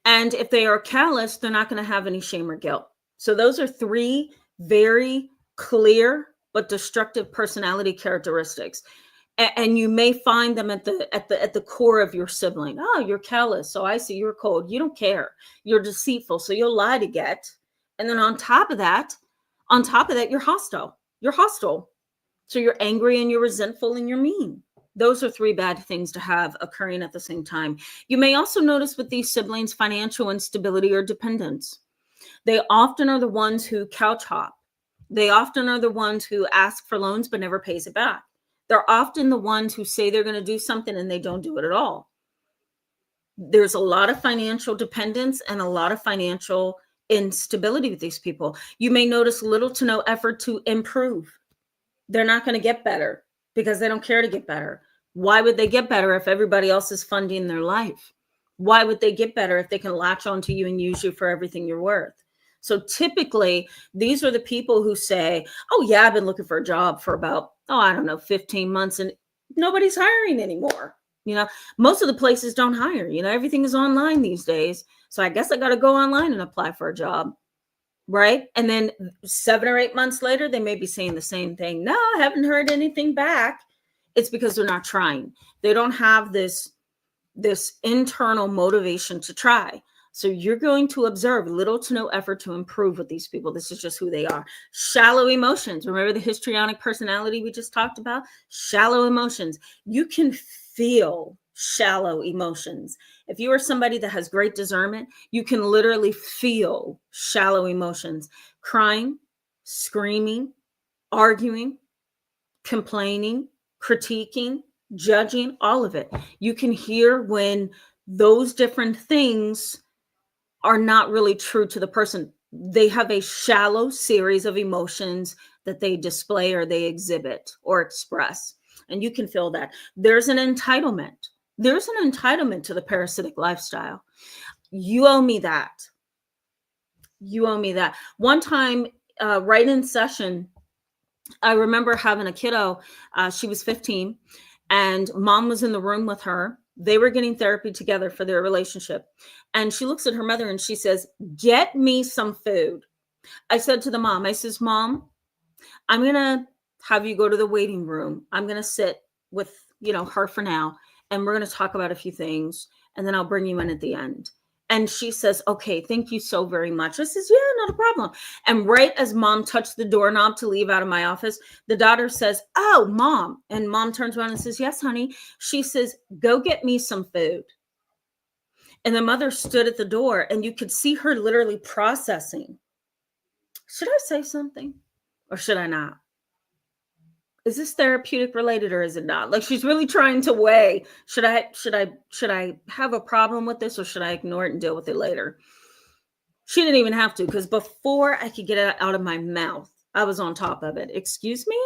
[SPEAKER 1] And if they are callous, they're not going to have any shame or guilt. So those are three very clear but destructive personality characteristics. And you may find them at the core of your sibling. Oh, you're callous, so I see. You're cold, you don't care. You're deceitful, so you'll lie to get. And then on top of that, you're hostile. So you're angry and you're resentful and you're mean. Those are three bad things to have occurring at the same time. You may also notice with these siblings financial instability or dependence. They often are the ones who couch hop. They often are the ones who ask for loans but never pays it back. They're often the ones who say they're going to do something and they don't do it at all. There's a lot of financial dependence and a lot of financial instability with these people. You may notice little to no effort to improve. They're not going to get better because they don't care to get better. Why would they get better if everybody else is funding their life? Why would they get better if they can latch onto you and use you for everything you're worth? So typically, these are the people who say, oh, yeah, I've been looking for a job for about, 15 months and nobody's hiring anymore. Most of the places don't hire. Everything is online these days. So I guess I got to go online and apply for a job. Right. And then 7 or 8 months later, they may be saying the same thing. No, I haven't heard anything back. It's because they're not trying. They don't have this internal motivation to try. So you're going to observe little to no effort to improve with these people. This is just who they are. Shallow emotions. Remember the histrionic personality we just talked about? Shallow emotions. You can feel shallow emotions. If you are somebody that has great discernment, you can literally feel shallow emotions. Crying, screaming, arguing, complaining, critiquing, judging, all of it. You can hear when those different things are not really true to the person. They have a shallow series of emotions that they display or they exhibit or express. And you can feel that. There's an entitlement. There's an entitlement to the parasitic lifestyle. You owe me that. You owe me that. One time, right in session, I remember having a kiddo. She was 15 and mom was in the room with her. They were getting therapy together for their relationship. And she looks at her mother and she says, get me some food. I said to the mom, I says, Mom, I'm going to have you go to the waiting room. I'm going to sit with, her for now. And we're going to talk about a few things. And then I'll bring you in at the end. And she says, okay, thank you so very much. I says, yeah, not a problem. And right as mom touched the doorknob to leave out of my office, the daughter says, oh, Mom. And mom turns around and says, yes, honey. She says, go get me some food. And the mother stood at the door and you could see her literally processing. Should I say something or should I not? Is this therapeutic related or is it not? Like she's really trying to weigh, should I have a problem with this or should I ignore it and deal with it later? She didn't even have to, because before I could get it out of my mouth, I was on top of it. Excuse me?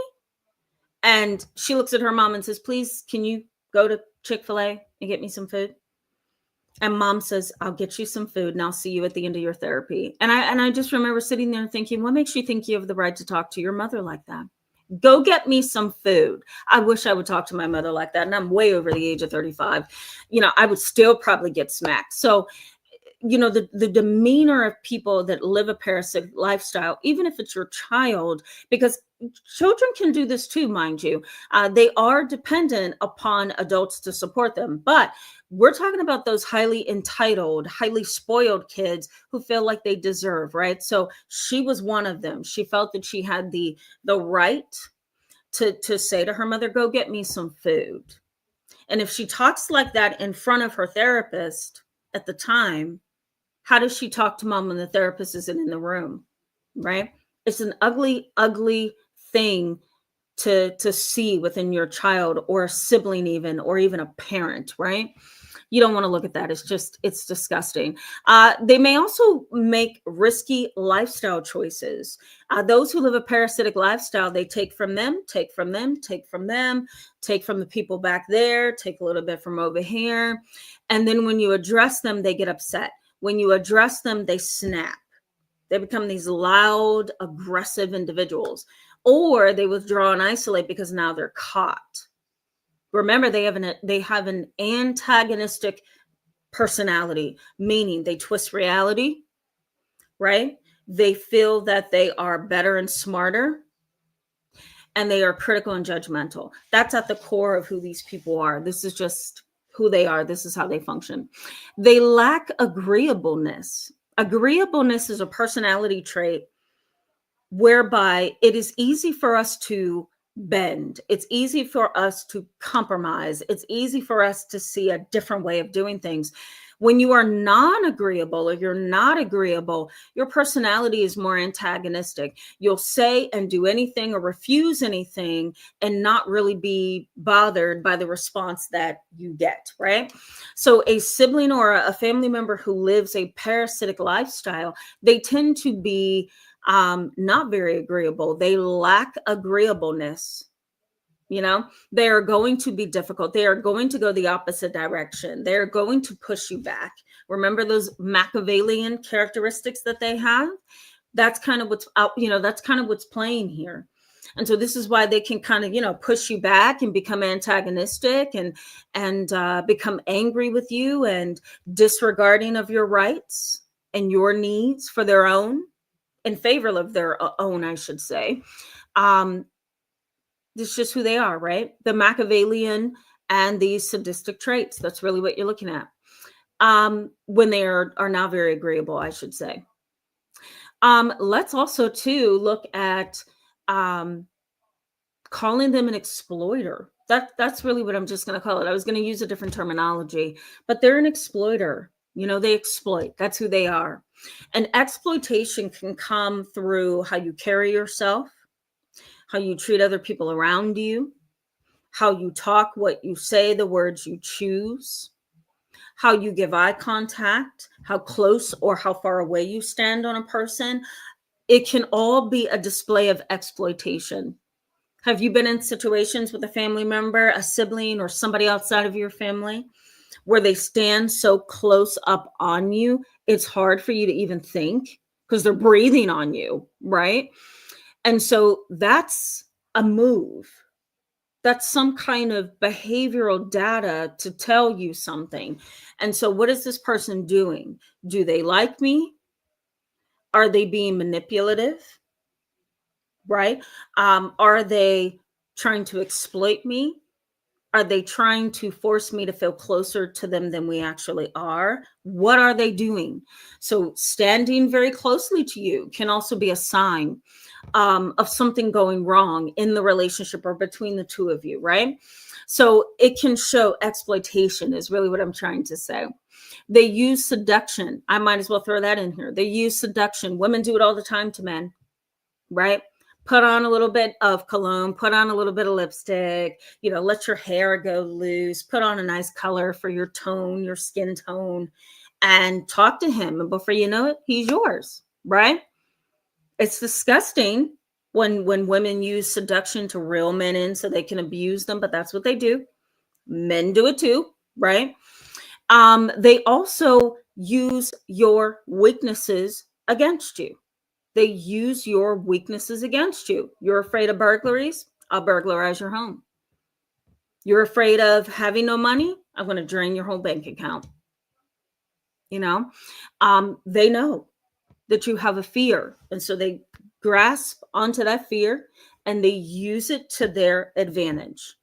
[SPEAKER 1] And she looks at her mom and says, please, can you go to Chick-fil-A and get me some food? And mom says, I'll get you some food and I'll see you at the end of your therapy. And I just remember sitting there thinking, what makes you think you have the right to talk to your mother like that? Go get me some food. I wish I would talk to my mother like that. And I'm way over the age of 35. I would still probably get smacked. So, the demeanor of people that live a parasitic lifestyle, even if it's your child, because, children can do this too, mind you. They are dependent upon adults to support them, but we're talking about those highly entitled, highly spoiled kids who feel like they deserve, right? So she was one of them. She felt that she had the right to say to her mother, go get me some food. And if she talks like that in front of her therapist at the time, how does she talk to mom when the therapist isn't in the room, right? It's an ugly, ugly thing to see within your child or a sibling, even a parent, right? You don't want to look at that. It's disgusting. They may also make risky lifestyle choices. Those who live a parasitic lifestyle, they take from them, take from them, take from them, take from the people back there, take a little bit from over here. And then when you address them, they get upset. When you address them, they snap. They become these loud, aggressive individuals, or they withdraw and isolate because now they're caught. Remember, they have an antagonistic personality, meaning they twist reality, right? They feel that they are better and smarter, and they are critical and judgmental. That's at the core of who these people are. This is just who they are. This is how they function. They lack agreeableness. Agreeableness is a personality trait whereby it is easy for us to bend. It's easy for us to compromise. It's easy for us to see a different way of doing things. When you are non-agreeable or you're not agreeable, your personality is more antagonistic. You'll say and do anything or refuse anything and not really be bothered by the response that you get, right? So a sibling or a family member who lives a parasitic lifestyle, they tend to be not very agreeable. They lack agreeableness. They are going to be difficult. They are going to go the opposite direction. They're going to push you back. Remember those Machiavellian characteristics that they have? That's kind of what's out, that's kind of what's playing here. And so this is why they can kind of, push you back and become antagonistic and become angry with you and disregarding of your rights and your needs for their own, in favor of their own, I should say. It's just who they are, right? The Machiavellian and these sadistic traits. That's really what you're looking at. When they are not very agreeable, I should say. Let's also too look at calling them an exploiter. That's really what I'm just going to call it. I was going to use a different terminology, but they're an exploiter. They exploit. That's who they are. And exploitation can come through how you carry yourself, how you treat other people around you, how you talk, what you say, the words you choose, how you give eye contact, how close or how far away you stand on a person. It can all be a display of exploitation. Have you been in situations with a family member, a sibling, or somebody outside of your family where they stand so close up on you, it's hard for you to even think because they're breathing on you, right? And so that's a move. That's some kind of behavioral data to tell you something. And so what is this person doing? Do they like me? Are they being manipulative? Right? Are they trying to exploit me? Are they trying to force me to feel closer to them than we actually are? What are they doing? So standing very closely to you can also be a sign of something going wrong in the relationship or between the two of you, right? So it can show exploitation is really what I'm trying to say. They use seduction. I might as well throw that in here. They use seduction. Women do it all the time to men, right? Put on a little bit of cologne, put on a little bit of lipstick, let your hair go loose, put on a nice color for your tone, your skin tone, and talk to him. And before you know it, he's yours, right? It's disgusting when women use seduction to reel men in so they can abuse them, but that's what they do. Men do it too, right? They also use your weaknesses against you. They use your weaknesses against you. You're afraid of burglaries? I'll burglarize your home. You're afraid of having no money? I'm going to drain your whole bank account. They know that you have a fear. And so they grasp onto that fear and they use it to their advantage.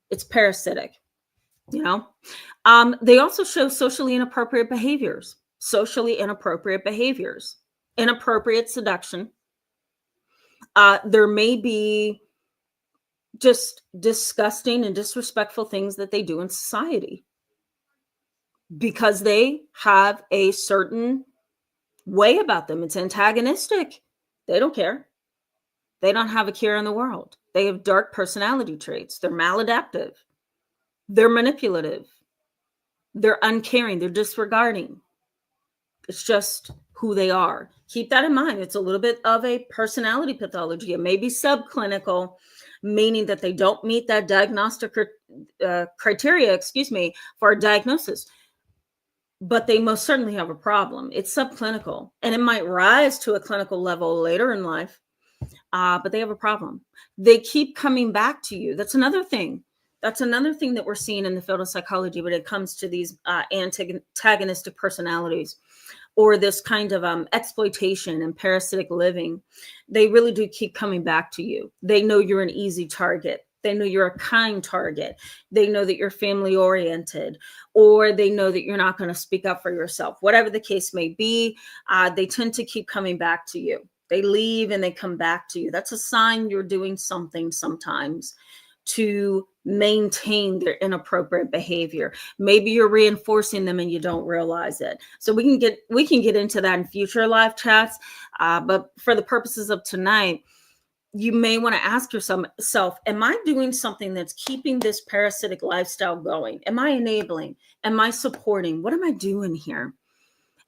[SPEAKER 1] It's parasitic, you know. They also show socially inappropriate behaviors, inappropriate seduction. There may be just disgusting and disrespectful things that they do in society because they have a certain way about them. It's antagonistic. They don't care. They don't have a care in the world. They have dark personality traits. They're maladaptive. They're manipulative. They're uncaring. They're disregarding. It's just who they are. Keep that in mind. It's a little bit of a personality pathology. It may be subclinical, meaning that they don't meet that diagnostic criteria, for a diagnosis. But they most certainly have a problem. It's subclinical, and it might rise to a clinical level later in life, but they have a problem. They keep coming back to you. That's another thing. That we're seeing in the field of psychology when it comes to these antagonistic personalities, or this kind of exploitation and parasitic living. They really do keep coming back to you. They know you're an easy target. They know you're a kind target. They know that you're family oriented, or they know that you're not going to speak up for yourself. Whatever the case may be, they tend to keep coming back to you. They leave and they come back to you. That's a sign you're doing something sometimes to maintain their inappropriate behavior. Maybe you're reinforcing them and you don't realize it. So we can get into that in future live chats. But for the purposes of tonight, you may want to ask yourself, am I doing something that's keeping this parasitic lifestyle going? Am I enabling? Am I supporting? What am I doing here?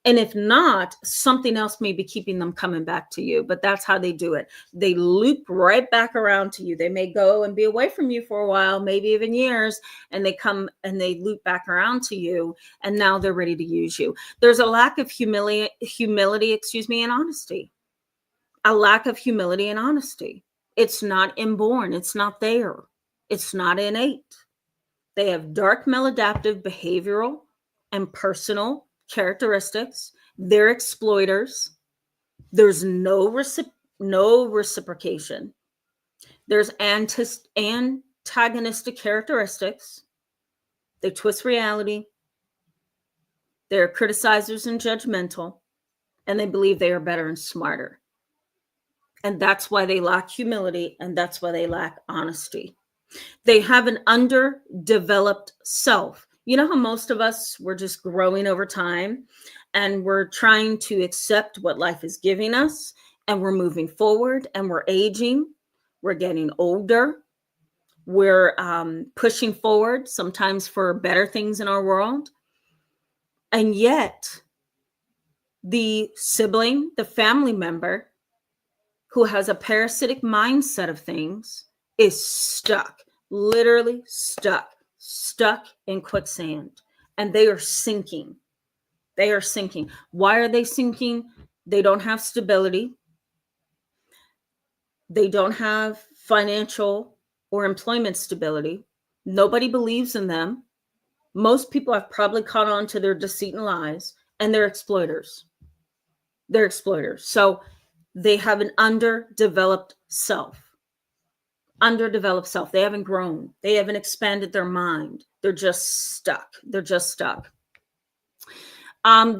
[SPEAKER 1] And if not, something else may be keeping them coming back to you. But that's how they do it. They loop right back around to you. They may go and be away from you for a while, maybe even years, and they come and they loop back around to you, and now they're ready to use you. There's a lack of humility, and honesty. A lack of humility and honesty. It's not inborn. It's not there. It's not innate. They have dark maladaptive behavioral and personal characteristics. They're exploiters. There's no reciprocation. There's antagonistic characteristics. They twist reality. They're criticizers and judgmental, and they believe they are better and smarter. And that's why they lack humility, and that's why they lack honesty. They have an underdeveloped self. You know how most of us, we're just growing over time, and we're trying to accept what life is giving us, and we're moving forward, and we're aging, we're getting older, we're pushing forward, sometimes for better things in our world. And yet, the sibling, the family member who has a parasitic mindset of things is stuck, literally stuck in quicksand, and they are sinking. Why are they sinking? They don't have stability. They don't have financial or employment stability. Nobody believes in them. Most people have probably caught on to their deceit and lies, and they're exploiters. So they have an underdeveloped self. They haven't grown. They haven't expanded their mind. They're just stuck. There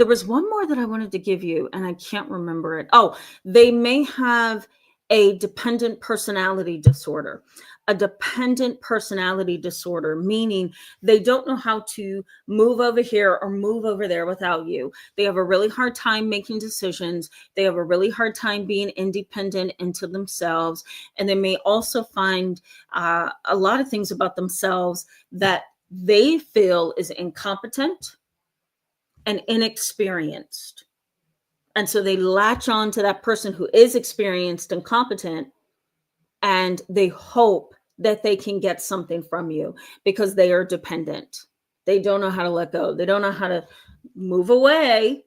[SPEAKER 1] was one more that I wanted to give you, and I can't remember it. Oh, they may have a dependent personality disorder. A dependent personality disorder, meaning they don't know how to move over here or move over there without you. They have a really hard time making decisions. They have a really hard time being independent into themselves. And they may also find a lot of things about themselves that they feel is incompetent and inexperienced. And so they latch on to that person who is experienced and competent, and they hope that they can get something from you because they are dependent. They don't know how to let go. They don't know how to move away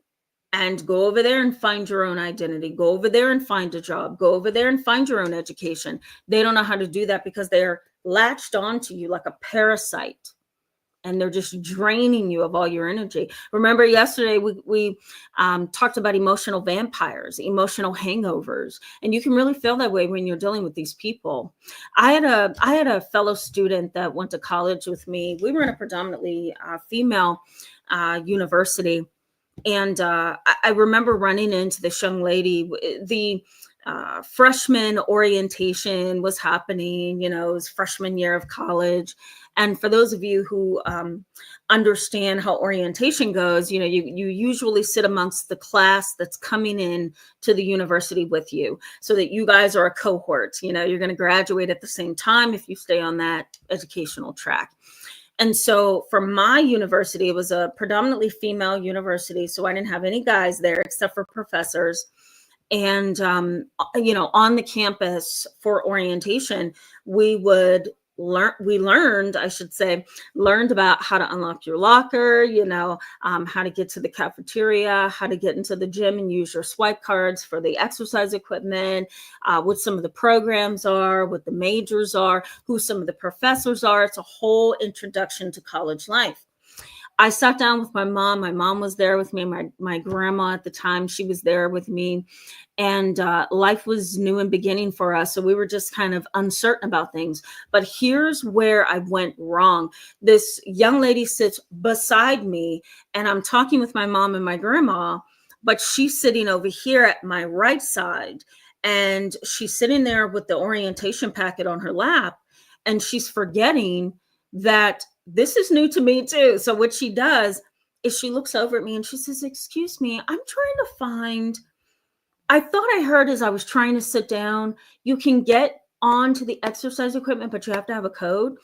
[SPEAKER 1] and go over there and find your own identity. Go over there and find a job. Go over there and find your own education. They don't know how to do that because they're latched onto you like a parasite. and they're just draining you of all your energy. Remember yesterday we talked about emotional vampires, emotional hangovers, and you can really feel that way when you're dealing with these people. I had a fellow student that went to college with me. We were in a predominantly female university, and I remember running into this young lady. The freshman orientation was happening, it was freshman year of college. And for those of you who understand how orientation goes, you usually sit amongst the class that's coming in to the university with you, so that you guys are a cohort. You're going to graduate at the same time if you stay on that educational track. And so for my university, it was a predominantly female university, so I didn't have any guys there except for professors. And on the campus for orientation, we learned about how to unlock your locker, how to get to the cafeteria, how to get into the gym and use your swipe cards for the exercise equipment, what some of the programs are, what the majors are, who some of the professors are. It's a whole introduction to college life. I sat down with my mom. My mom was there with me. My grandma at the time, she was there with me. And life was new and beginning for us. So we were just kind of uncertain about things. But here's where I went wrong. This young lady sits beside me, and I'm talking with my mom and my grandma, but she's sitting over here at my right side. And she's sitting there with the orientation packet on her lap. And she's forgetting that this is new to me too. So what she does is she looks over at me and she says, "Excuse me, I'm trying to find, I thought I heard as I was trying to sit down, you can get onto the exercise equipment, but you have to have a code."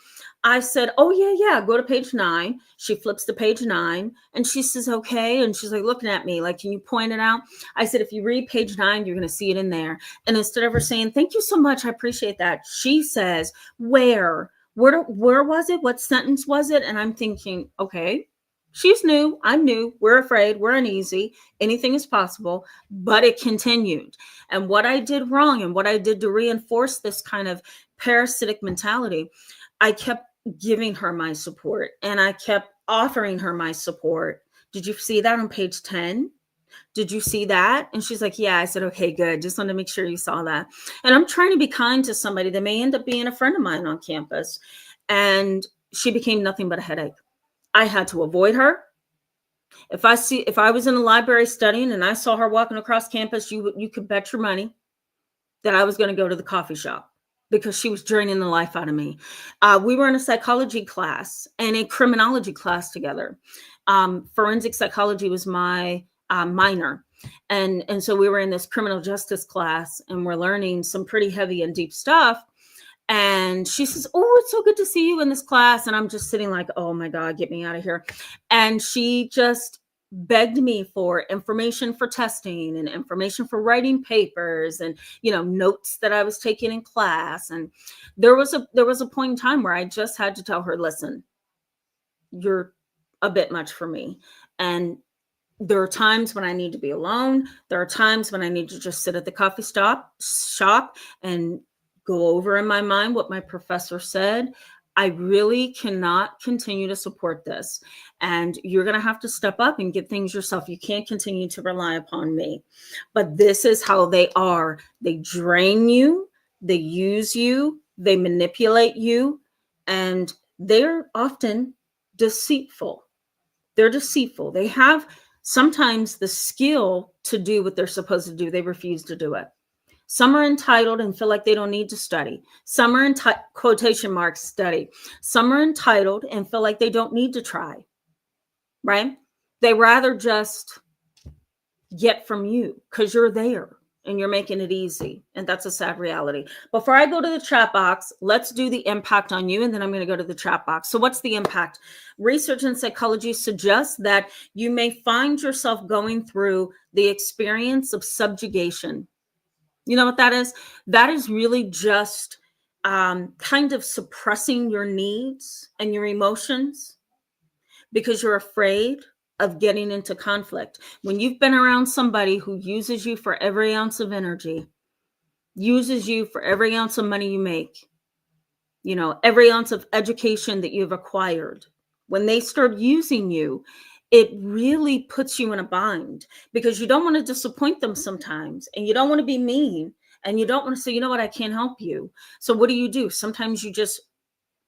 [SPEAKER 1] I said, "Oh, yeah, go to page 9. She flips to page 9 and she says, "Okay." And she's like looking at me like, "Can you point it out?" I said, "If you read page 9, you're going to see it in there." And instead of her saying, "Thank you so much, I appreciate that," she says, Where was it? What sentence was it?" And I'm thinking, okay, she's new. I'm new. We're afraid. We're uneasy. Anything is possible. But it continued. And what I did wrong, and what I did to reinforce this kind of parasitic mentality, I kept giving her my support, and I kept offering her my support. "Did you see that on page 10? Did you see that?" And she's like, "Yeah." I said, "Okay, good. Just wanted to make sure you saw that." And I'm trying to be kind to somebody that may end up being a friend of mine on campus. And she became nothing but a headache. I had to avoid her. If I was in the library studying and I saw her walking across campus, you could bet your money that I was going to go to the coffee shop, because she was draining the life out of me. We were in a psychology class and a criminology class together. Forensic psychology was my minor. And so we were in this criminal justice class, and we're learning some pretty heavy and deep stuff. And she says, "Oh, it's so good to see you in this class." And I'm just sitting like, oh my God, get me out of here. And she just begged me for information for testing and information for writing papers and, notes that I was taking in class. And there was a point in time where I just had to tell her, "Listen, you're a bit much for me. And there are times when I need to be alone. There are times when I need to just sit at the coffee shop and go over in my mind what my professor said. I really cannot continue to support this. And you're going to have to step up and get things yourself. You can't continue to rely upon me." But this is how they are. They drain you. They use you. They manipulate you. And they're often deceitful. They're deceitful. They have sometimes the skill to do what they're supposed to do. They refuse to do it. Some are entitled and feel like they don't need to study. Some are quotation marks study. Some are entitled and feel like they don't need to try, right? They rather just get from you because you're there and you're making it easy. And that's a sad reality. Before I go to the chat box, let's do the impact on you. And then I'm going to go to the chat box. So what's the impact? Research in psychology suggests that you may find yourself going through the experience of subjugation. You know what that is? That is really just kind of suppressing your needs and your emotions because you're afraid of getting into conflict. When you've been around somebody who uses you for every ounce of energy, uses you for every ounce of money you make, every ounce of education that you've acquired, when they start using you, it really puts you in a bind because you don't want to disappoint them sometimes, and you don't want to be mean, and you don't want to say, you know what, I can't help you. So what do? Sometimes you just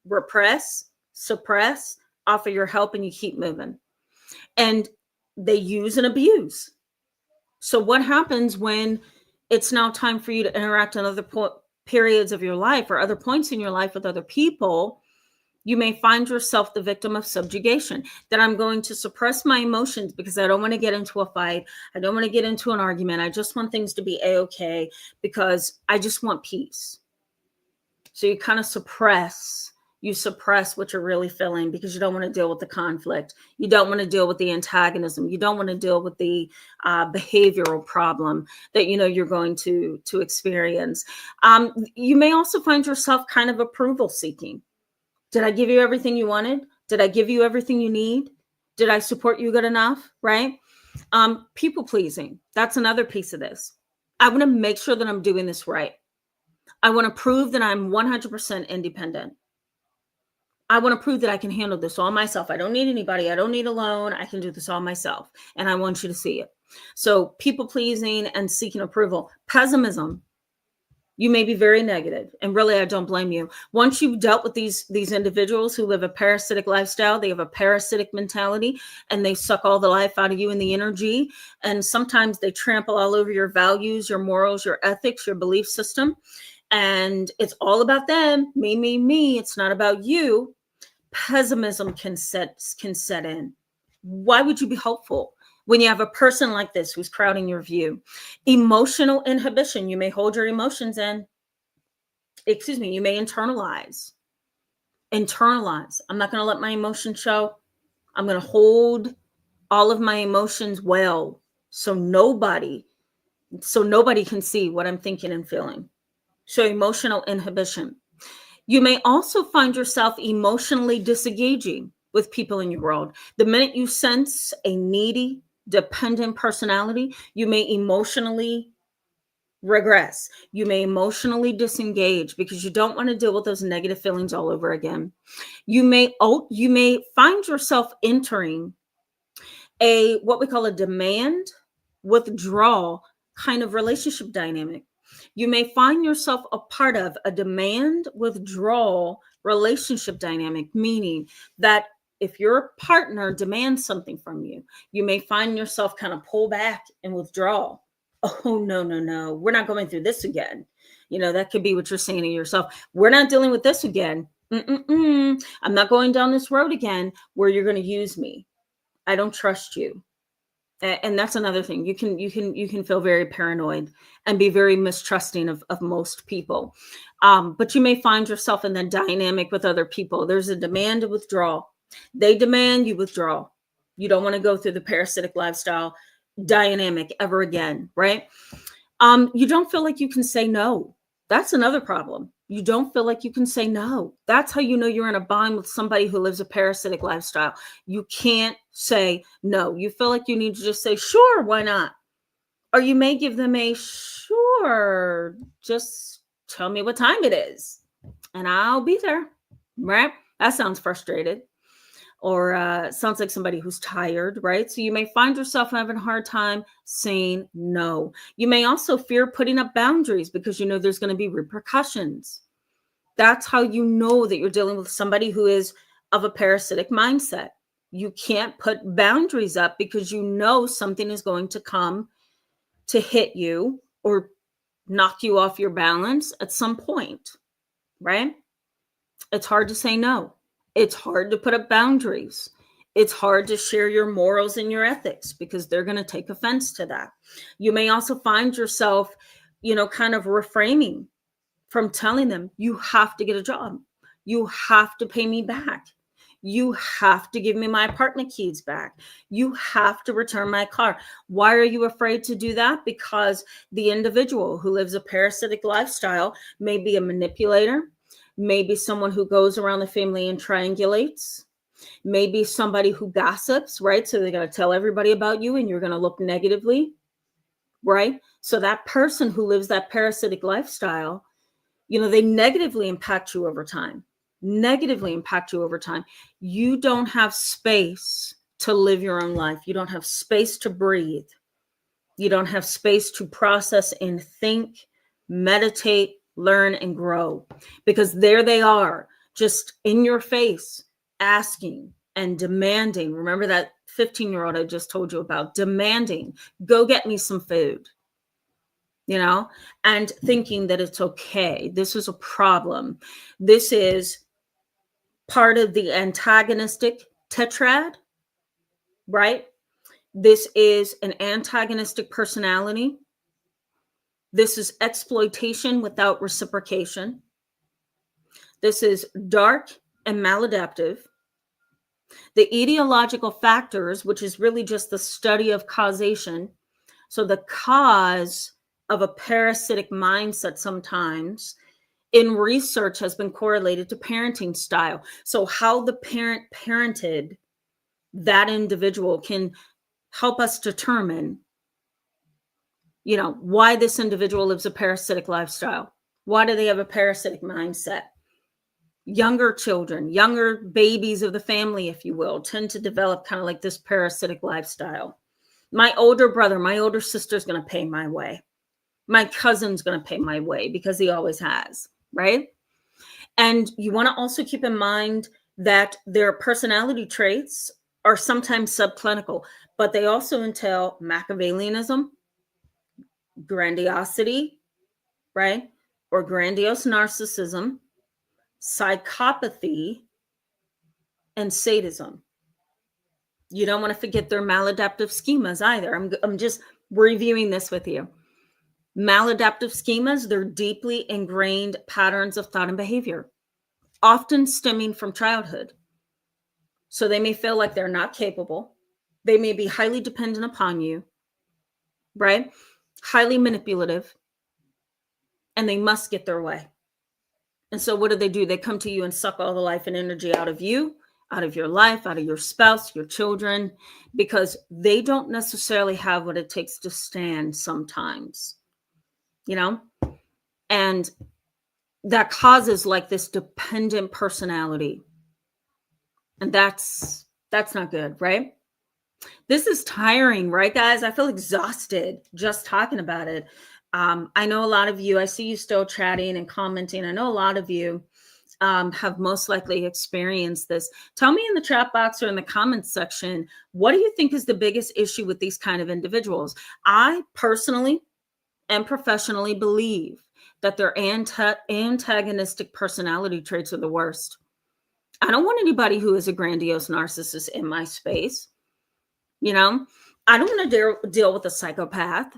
[SPEAKER 1] repress, suppress, offer your help, and you keep moving. And they use and abuse. So what happens when it's now time for you to interact in other periods of your life or other points in your life with other people? You may find yourself the victim of subjugation, that I'm going to suppress my emotions because I don't want to get into a fight. I don't want to get into an argument. I just want things to be a-okay because I just want peace. So you kind of suppress what you're really feeling because you don't want to deal with the conflict. You don't want to deal with the antagonism. You don't want to deal with the behavioral problem that you're going to experience. You may also find yourself kind of approval seeking. Did I give you everything you wanted? Did I give you everything you need? Did I support you good enough? Right? People pleasing. That's another piece of this. I want to make sure that I'm doing this right. I want to prove that I'm 100% independent. I want to prove that I can handle this all myself. I don't need anybody. I don't need a loan. I can do this all myself. And I want you to see it. So people pleasing and seeking approval. Pessimism. You may be very negative, and really, I don't blame you. Once you've dealt with these individuals who live a parasitic lifestyle, they have a parasitic mentality, and they suck all the life out of you and the energy. And sometimes they trample all over your values, your morals, your ethics, your belief system. And it's all about them, me. It's not about you. Pessimism can set in. Why would you be hopeful when you have a person like this who's crowding your view? Emotional inhibition. You may hold your emotions in. You may internalize. I'm not going to let my emotions show. I'm going to hold all of my emotions well so nobody can see what I'm thinking and feeling. So emotional inhibition. You may also find yourself emotionally disengaging with people in your world. The minute you sense a needy, dependent personality, you may emotionally regress. You may emotionally disengage because you don't want to deal with those negative feelings all over again. You may find yourself entering what we call a demand withdrawal kind of relationship dynamic. You may find yourself a part of a demand withdrawal relationship dynamic, meaning that if your partner demands something from you, you may find yourself kind of pull back and withdraw. Oh, no. We're not going through this again. That could be what you're saying to yourself. We're not dealing with this again. I'm not going down this road again where you're going to use me. I don't trust you. And that's another thing. You can feel very paranoid and be very mistrusting of most people. But you may find yourself in that dynamic with other people. There's a demand to withdraw. They demand, you withdraw. You don't want to go through the parasitic lifestyle dynamic ever again, right? You don't feel like you can say no. That's another problem. You don't feel like you can say no. That's how you know you're in a bind with somebody who lives a parasitic lifestyle. You can't say no. You feel like you need to just say, sure, why not? Or you may give them a sure, just tell me what time it is and I'll be there, right? That sounds frustrated. Or sounds like somebody who's tired, right? So you may find yourself having a hard time saying no. You may also fear putting up boundaries because there's going to be repercussions. That's how you know that you're dealing with somebody who is of a parasitic mindset. You can't put boundaries up because something is going to come to hit you or knock you off your balance at some point, right? It's hard to say no. It's hard to put up boundaries. It's hard to share your morals and your ethics because they're going to take offense to that. You may also find yourself, kind of refraining from telling them, you have to get a job. You have to pay me back. You have to give me my apartment keys back. You have to return my car. Why are you afraid to do that? Because the individual who lives a parasitic lifestyle may be a manipulator, maybe someone who goes around the family and triangulates, maybe somebody who gossips, right? So they're going to tell everybody about you and you're going to look negatively, right? So that person who lives that parasitic lifestyle, they negatively impact you over time. negatively impact you over time. You don't have space to live your own life. You don't have space to breathe. You don't have space to process and think, meditate, learn, and grow, because there they are, just in your face, asking and demanding. Remember that 15-year-old I just told you about, demanding, go get me some food, and thinking that it's okay. This is a problem. This is part of the antagonistic tetrad, right? This is an antagonistic personality. This is exploitation without reciprocation. This is dark and maladaptive. The etiological factors, which is really just the study of causation. So the cause of a parasitic mindset sometimes in research has been correlated to parenting style. So how the parent parented that individual can help us determine, why this individual lives a parasitic lifestyle. Why do they have a parasitic mindset? Younger children, younger babies of the family, if you will, tend to develop kind of like this parasitic lifestyle. My older brother, my older sister's going to pay my way. My cousin's going to pay my way because he always has, right? And you want to also keep in mind that their personality traits are sometimes subclinical, but they also entail Machiavellianism, grandiosity, right? Or grandiose narcissism, psychopathy, and sadism. You don't want to forget their maladaptive schemas either. I'm just reviewing this with you. Maladaptive schemas, they're deeply ingrained patterns of thought and behavior, often stemming from childhood. So they may feel like they're not capable. They may be highly dependent upon you, right? Highly manipulative, and they must get their way. And so what do? They come to you and suck all the life and energy out of you, out of your life, out of your spouse, your children, because they don't necessarily have what it takes to stand sometimes, and that causes like this dependent personality. And that's not good, right? This is tiring, right, guys? I feel exhausted just talking about it. I know a lot of you, I see you still chatting and commenting. I know a lot of you have most likely experienced this. Tell me in the chat box or in the comments section, what do you think is the biggest issue with these kind of individuals? I personally and professionally believe that their antagonistic personality traits are the worst. I don't want anybody who is a grandiose narcissist in my space. I don't want to deal with a psychopath,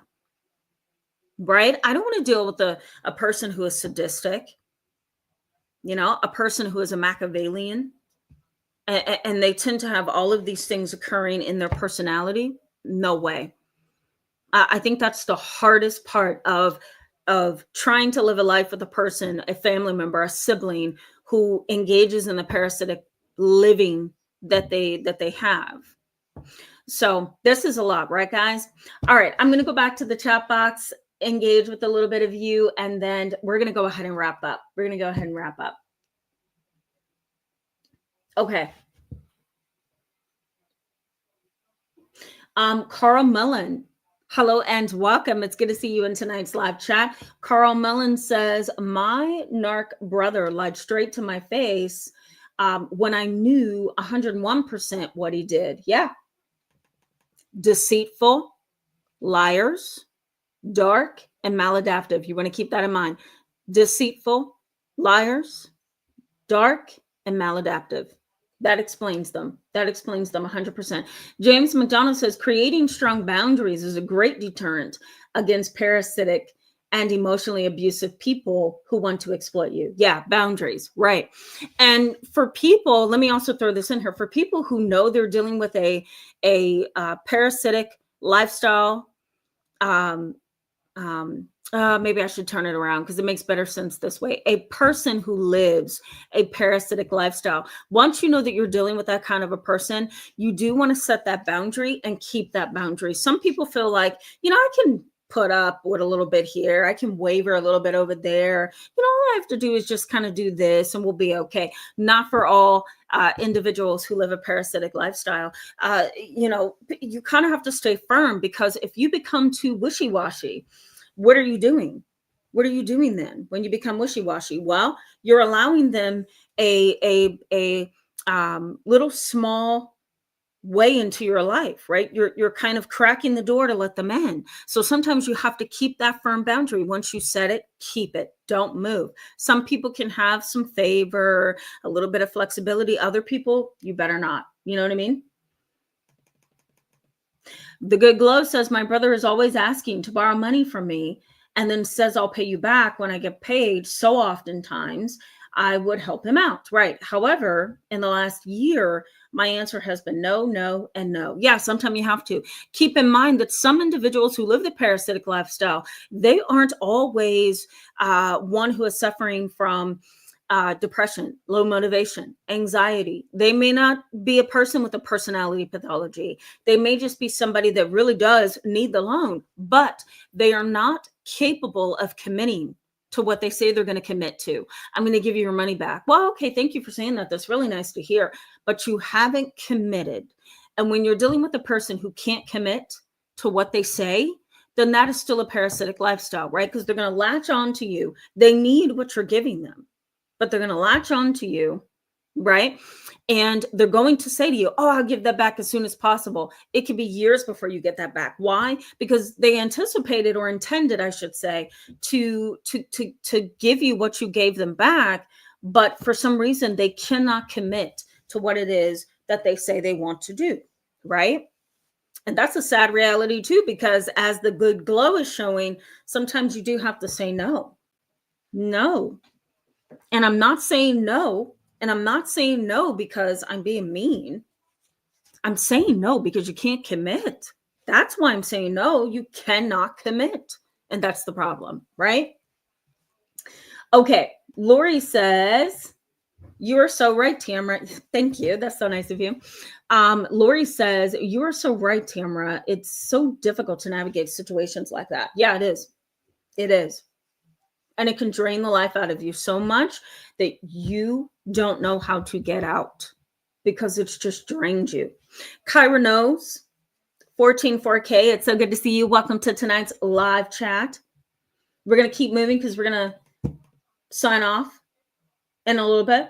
[SPEAKER 1] right? I don't want to deal with a person who is sadistic, a person who is a Machiavellian, and they tend to have all of these things occurring in their personality. No way. I think that's the hardest part of trying to live a life with a person, a family member, a sibling who engages in the parasitic living that they have. So this is a lot, right, guys? All right, I'm going to go back to the chat box, engage with a little bit of you, and then we're going to go ahead and wrap up. Okay. Carl Mullen. Hello and welcome. It's good to see you in tonight's live chat. Carl Mullen says, my narc brother lied straight to my face when I knew 101% what he did. Yeah. Deceitful, liars, dark, and maladaptive. You want to keep that in mind. Deceitful, liars, dark, and maladaptive. That explains them. 100%. James McDonald says, creating strong boundaries is a great deterrent against parasitic and emotionally abusive people who want to exploit you. Yeah, boundaries, right. And for people, let me also throw this in here, for people who know they're dealing with a parasitic lifestyle, maybe I should turn it around because it makes better sense this way. A person who lives a parasitic lifestyle, once you know that you're dealing with that kind of a person, you do want to set that boundary and keep that boundary. Some people feel like, put up with a little bit here. I can waver a little bit over there. All I have to do is just kind of do this and we'll be okay. Not for all individuals who live a parasitic lifestyle. You kind of have to stay firm, because if you become too wishy-washy, what are you doing? What are you doing then when you become wishy-washy? Well, you're allowing them a little small way into your life, right? You're kind of cracking the door to let them in. So sometimes you have to keep that firm boundary. Once you set it, keep it. Don't move. Some people can have some favor, a little bit of flexibility. Other people, you better not. You know what I mean? The Good Glow says, my brother is always asking to borrow money from me and then says I'll pay you back when I get paid. So oftentimes I would help him out. Right. However, in the last year, my answer has been no, no, and no. Yeah, sometimes you have to. Keep in mind that some individuals who live the parasitic lifestyle, they aren't always one who is suffering from depression, low motivation, anxiety. They may not be a person with a personality pathology. They may just be somebody that really does need the loan, but they are not capable of committing to what they say they're going to commit to. I'm going to give you your money back. Well, okay, thank you for saying that. That's really nice to hear, but you haven't committed. And when you're dealing with a person who can't commit to what they say, then that is still a parasitic lifestyle, right? Because they're going to latch on to you. They need what you're giving them, but they're going to latch on to you, right? And they're going to say to you, oh, I'll give that back as soon as possible. It could be years before you get that back. Why? Because they anticipated, or intended, I should say, to give you what you gave them back. But for some reason, they cannot commit to what it is that they say they want to do, right? And that's a sad reality too, because as the Good Glow is showing, sometimes you do have to say no. No. And I'm not saying no. And I'm not saying no because I'm being mean. I'm saying no because you can't commit. That's why I'm saying no. You cannot commit. And that's the problem, right? Okay. Lori says, you are so right, Tamara. Thank you. That's so nice of you. Lori says, you are so right, Tamara. It's so difficult to navigate situations like that. Yeah, it is. It is. And it can drain the life out of you so much that you don't know how to get out, because it's just drained you. Kyra knows, 144K. It's so good to see you. Welcome to tonight's live chat. We're going to keep moving because we're going to sign off in a little bit.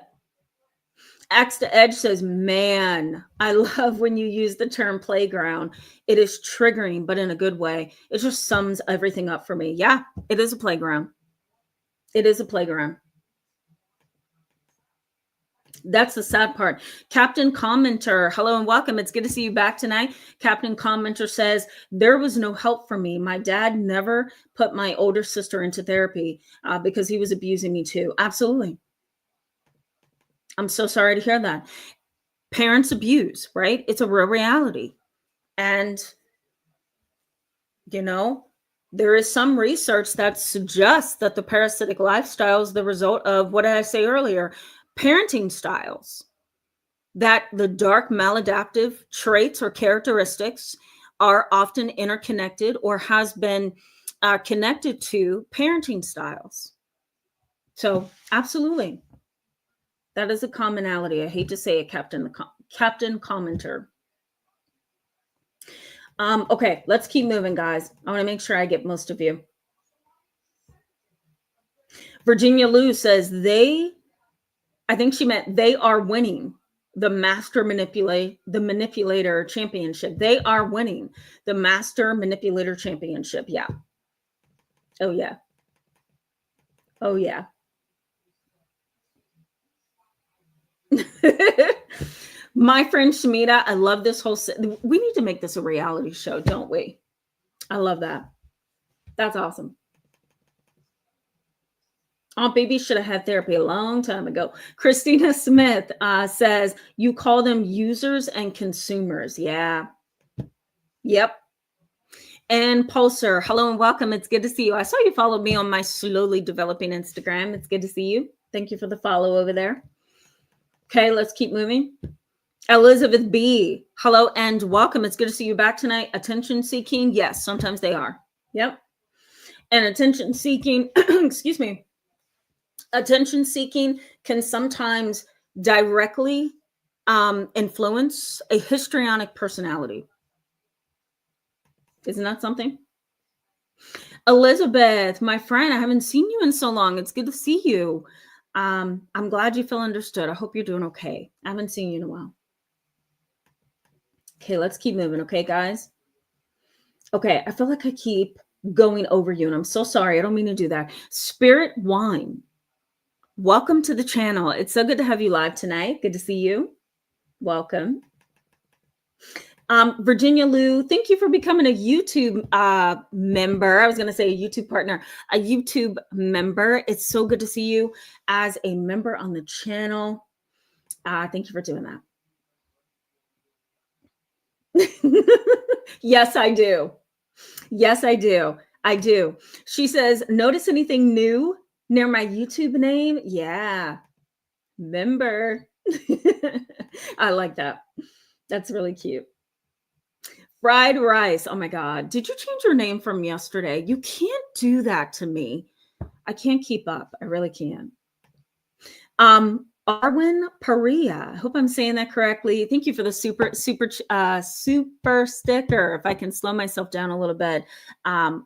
[SPEAKER 1] Axe to Edge says, man, I love when you use the term playground. It is triggering, but in a good way. It just sums everything up for me. Yeah, it is a playground. It is a playground. That's the sad part. Captain Commenter, hello and welcome. It's good to see you back tonight. Captain Commenter says, there was no help for me. My dad never put my older sister into therapy because he was abusing me too. Absolutely. I'm so sorry to hear that. Parents abuse, right? It's a real reality. And, there is some research that suggests that the parasitic lifestyle is the result of, what did I say earlier? Parenting styles. That the dark maladaptive traits or characteristics are often interconnected or has been connected to parenting styles. So absolutely. That is a commonality. I hate to say it, Captain Commenter. Okay, let's keep moving, guys. I want to make sure I get most of you. Virginia Lou says I think she meant they are winning the manipulator championship. They are winning the master manipulator championship. Yeah. Oh, yeah. Oh, yeah. My friend Shamita, I love this whole. We need to make this a reality show, don't we? I love that. That's awesome. Aunt Baby should have had therapy a long time ago. Christina Smith says, you call them users and consumers. Yeah. Yep. And Pulsar, hello and welcome. It's good to see you. I saw you followed me on my slowly developing Instagram. It's good to see you. Thank you for the follow over there. Okay, let's keep moving. Elizabeth B, hello and welcome. It's good to see you back tonight. Attention seeking. Yes, sometimes they are. Yep. And attention seeking, excuse me, attention seeking can sometimes directly influence a histrionic personality. Isn't that something? Elizabeth, my friend, I haven't seen you in so long. It's good to see you. I'm glad you feel understood. I hope you're doing okay. I haven't seen you in a while. Okay, let's keep moving. Okay, guys. Okay, I feel like I keep going over you, and I'm so sorry. I don't mean to do that. Spirit Wine, welcome to the channel. It's so good to have you live tonight. Good to see you. Welcome. Virginia Lou, thank you for becoming a YouTube member. I was going to say a YouTube partner, a YouTube member. It's so good to see you as a member on the channel. Thank you for doing that. Yes, I do. Yes, I do. I do. She says, notice anything new near my YouTube name? Yeah. Member. I like that. That's really cute. Fried rice. Oh my God. Did you change your name from yesterday? You can't do that to me. I can't keep up. I really can't. Arwin Paria. I hope I'm saying that correctly. Thank you for the super sticker. If I can slow myself down a little bit.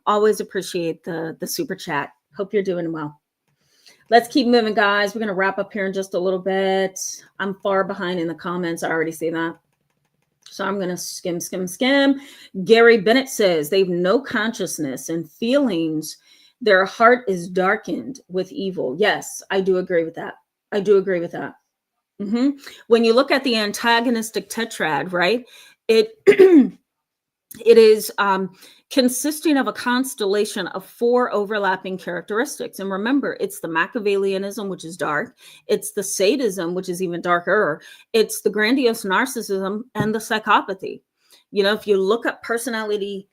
[SPEAKER 1] Always appreciate the super chat. Hope you're doing well. Let's keep moving, guys. We're going to wrap up here in just a little bit. I'm far behind in the comments. I already see that. So I'm going to skim. Gary Bennett says they have no consciousness and feelings. Their heart is darkened with evil. Yes, I do agree with that. I do agree with that. When you look at the antagonistic tetrad, right, it it is consisting of a constellation of 4 overlapping characteristics. And remember, it's the Machiavellianism, which is dark. It's the sadism, which is even darker. It's the grandiose narcissism and the psychopathy. You know, if you look at personality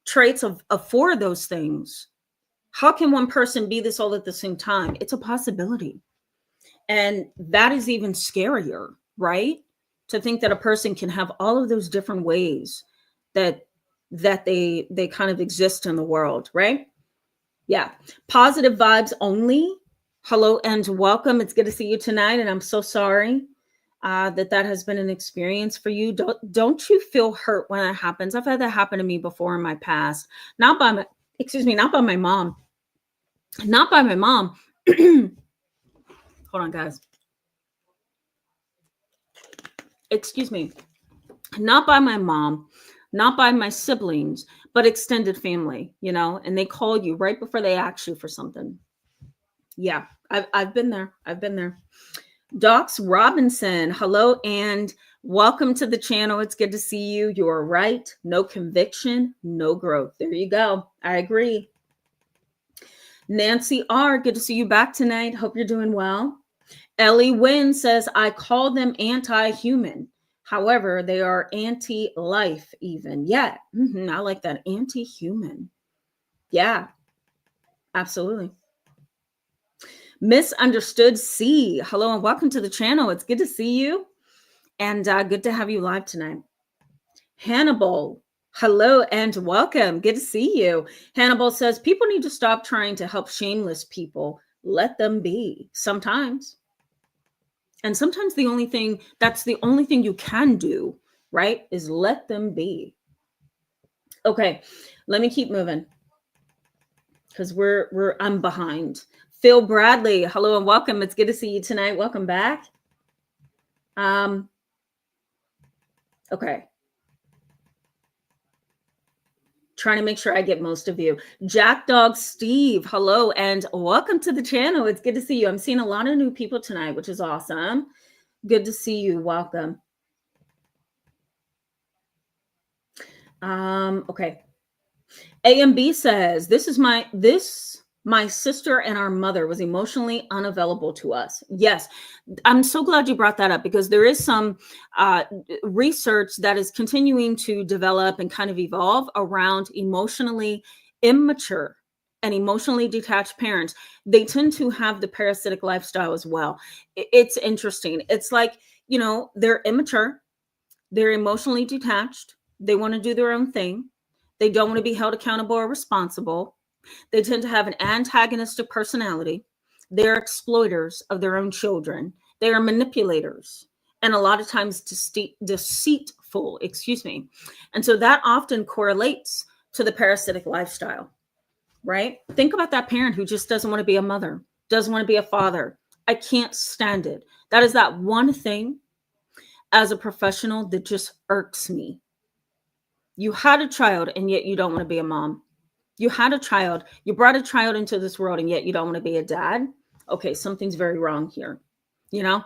[SPEAKER 1] traits of 4 of those things, how can one person be this all at the same time? It's a possibility. And that is even scarier, right? To think that a person can have all of those different ways that they kind of exist in the world, right? Yeah. Positive vibes only. Hello and welcome. It's good to see you tonight. And I'm so sorry that has been an experience for you. Don't you feel hurt when that happens? I've had that happen to me before in my past. Not by my mom. Not by my mom. Hold on, guys. Excuse me. Not by my mom, not by my siblings, but extended family, you know, and they call you right before they ask you for something. Yeah, I've been there. I've been there. Docs Robinson, hello and welcome to the channel. It's good to see you. You are right. No conviction, no growth. There you go. I agree. Nancy R, good to see you back tonight. Hope you're doing well. Ellie Wynn says, I call them anti-human. However, they are anti-life even. Yeah, I like that. Anti-human. Yeah, absolutely. Misunderstood C. Hello and welcome to the channel. It's good to see you and good to have you live tonight. Hannibal. Hello and welcome. Good to see you. Hannibal says, people need to stop trying to help shameless people. Let them be. Sometimes. And sometimes that's the only thing you can do, right? Is let them be. Okay, let me keep moving because I'm behind. Phil Bradley, hello and welcome. It's good to see you tonight. Welcome back. Okay. Trying to make sure I get most of you. Jack Dog Steve, hello and welcome to the channel. It's good to see you. I'm seeing a lot of new people tonight, which is awesome. Good to see you. Welcome. Okay. AMB says, my sister and our mother was emotionally unavailable to us. Yes, I'm so glad you brought that up because there is some research that is continuing to develop and kind of evolve around emotionally immature and emotionally detached parents. They tend to have the parasitic lifestyle as well. It's interesting. It's like, you know, they're immature, they're emotionally detached, they want to do their own thing. They don't want to be held accountable or responsible. They tend to have an antagonistic personality. They're exploiters of their own children. They are manipulators and a lot of times deceitful, excuse me. And so that often correlates to the parasitic lifestyle, right? Think about that parent who just doesn't want to be a mother, doesn't want to be a father. I can't stand it. That is that one thing as a professional that just irks me. You had a child and yet you don't want to be a mom. You had a child, you brought a child into this world and yet you don't want to be a dad. Okay, something's very wrong here. You know,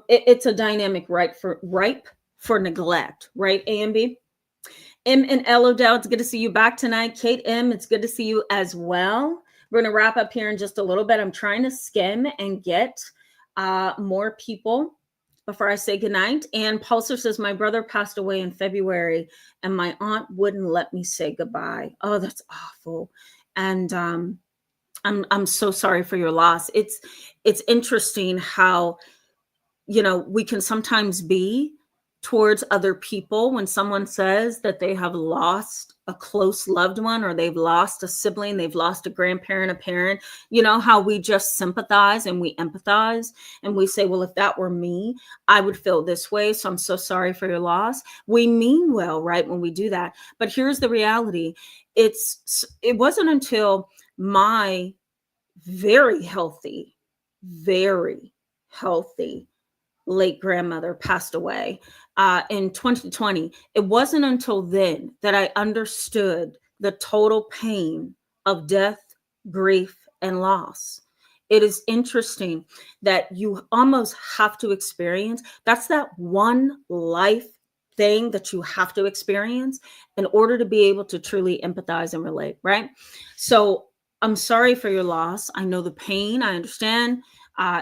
[SPEAKER 1] it's a dynamic ripe for neglect, right? A and B. M and L Odell, it's good to see you back tonight. Kate M, it's good to see you as well. We're going to wrap up here in just a little bit. I'm trying to skim and get more people before I say goodnight. And Pulsar says, my brother passed away in February and my aunt wouldn't let me say goodbye. Oh, that's awful. And I'm so sorry for your loss. It's interesting how, you know, we can sometimes be towards other people when someone says that they have lost a close loved one or they've lost a sibling, they've lost a grandparent, a parent. You know how we just sympathize and we empathize and we say, well, if that were me, I would feel this way. So I'm so sorry for your loss. We mean well, right, when we do that. But here's the reality. It wasn't until my very healthy late grandmother passed away in 2020. It wasn't until then that I understood the total pain of death, grief, and loss. It is interesting that you almost have to experience. That's that one life thing that you have to experience in order to be able to truly empathize and relate, right? So I'm sorry for your loss. I know the pain. I understand.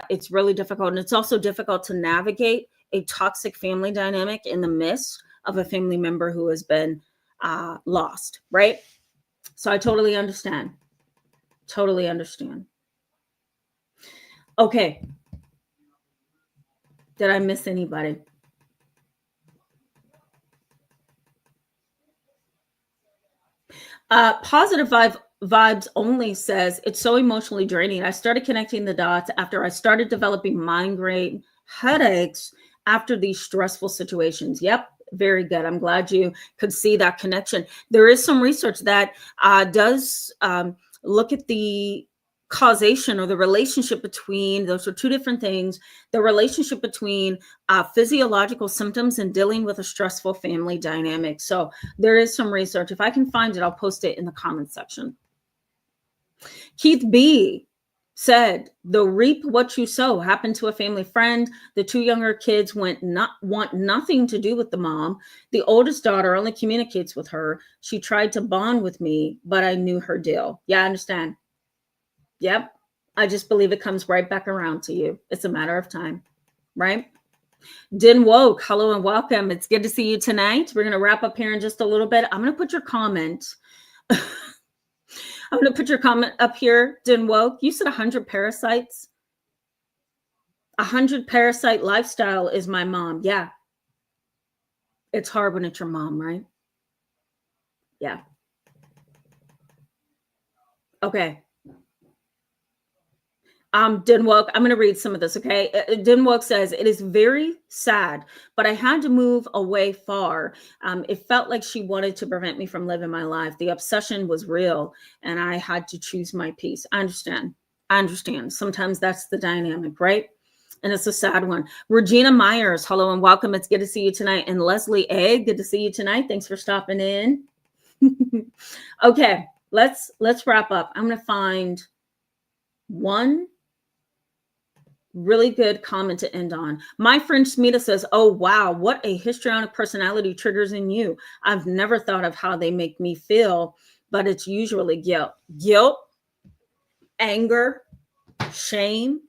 [SPEAKER 1] It's really difficult. And it's also difficult to navigate a toxic family dynamic in the midst of a family member who has been lost, right? So I totally understand. Totally understand. Okay. Did I miss anybody? Positive Vibes Only says, it's so emotionally draining. I started connecting the dots after I started developing migraine headaches after these stressful situations. Yep, very good. I'm glad you could see that connection. There is some research that does look at the causation or the relationship between, those are two different things, the relationship between physiological symptoms and dealing with a stressful family dynamic. So there is some research. If I can find it, I'll post it in the comments section. Keith B said, the reap what you sow happened to a family friend. The two younger kids want nothing to do with the mom. The oldest daughter only communicates with her. She tried to bond with me, but I knew her deal. Yeah, I understand. Yep. I just believe it comes right back around to you. It's a matter of time, right? Din Woke, hello and welcome. It's good to see you tonight. We're going to wrap up here in just a little bit. I'm going to put your comment. I'm going to put your comment up here, Din Woke. You said 100 parasites. 100 parasite lifestyle is my mom. Yeah. It's hard when it's your mom, right? Yeah. Okay. Dinwoke, I'm going to read some of this, okay? Dinwoke says, it is very sad, but I had to move away far. It felt like she wanted to prevent me from living my life. The obsession was real, and I had to choose my peace. I understand. Sometimes that's the dynamic, right? And it's a sad one. Regina Myers, hello and welcome. It's good to see you tonight. And Leslie Egg, good to see you tonight. Thanks for stopping in. Okay, let's wrap up. I'm going to find one really good comment to end on. My friend Smita says, oh, wow, what a histrionic personality triggers in you. I've never thought of how they make me feel, but it's usually guilt, anger, shame,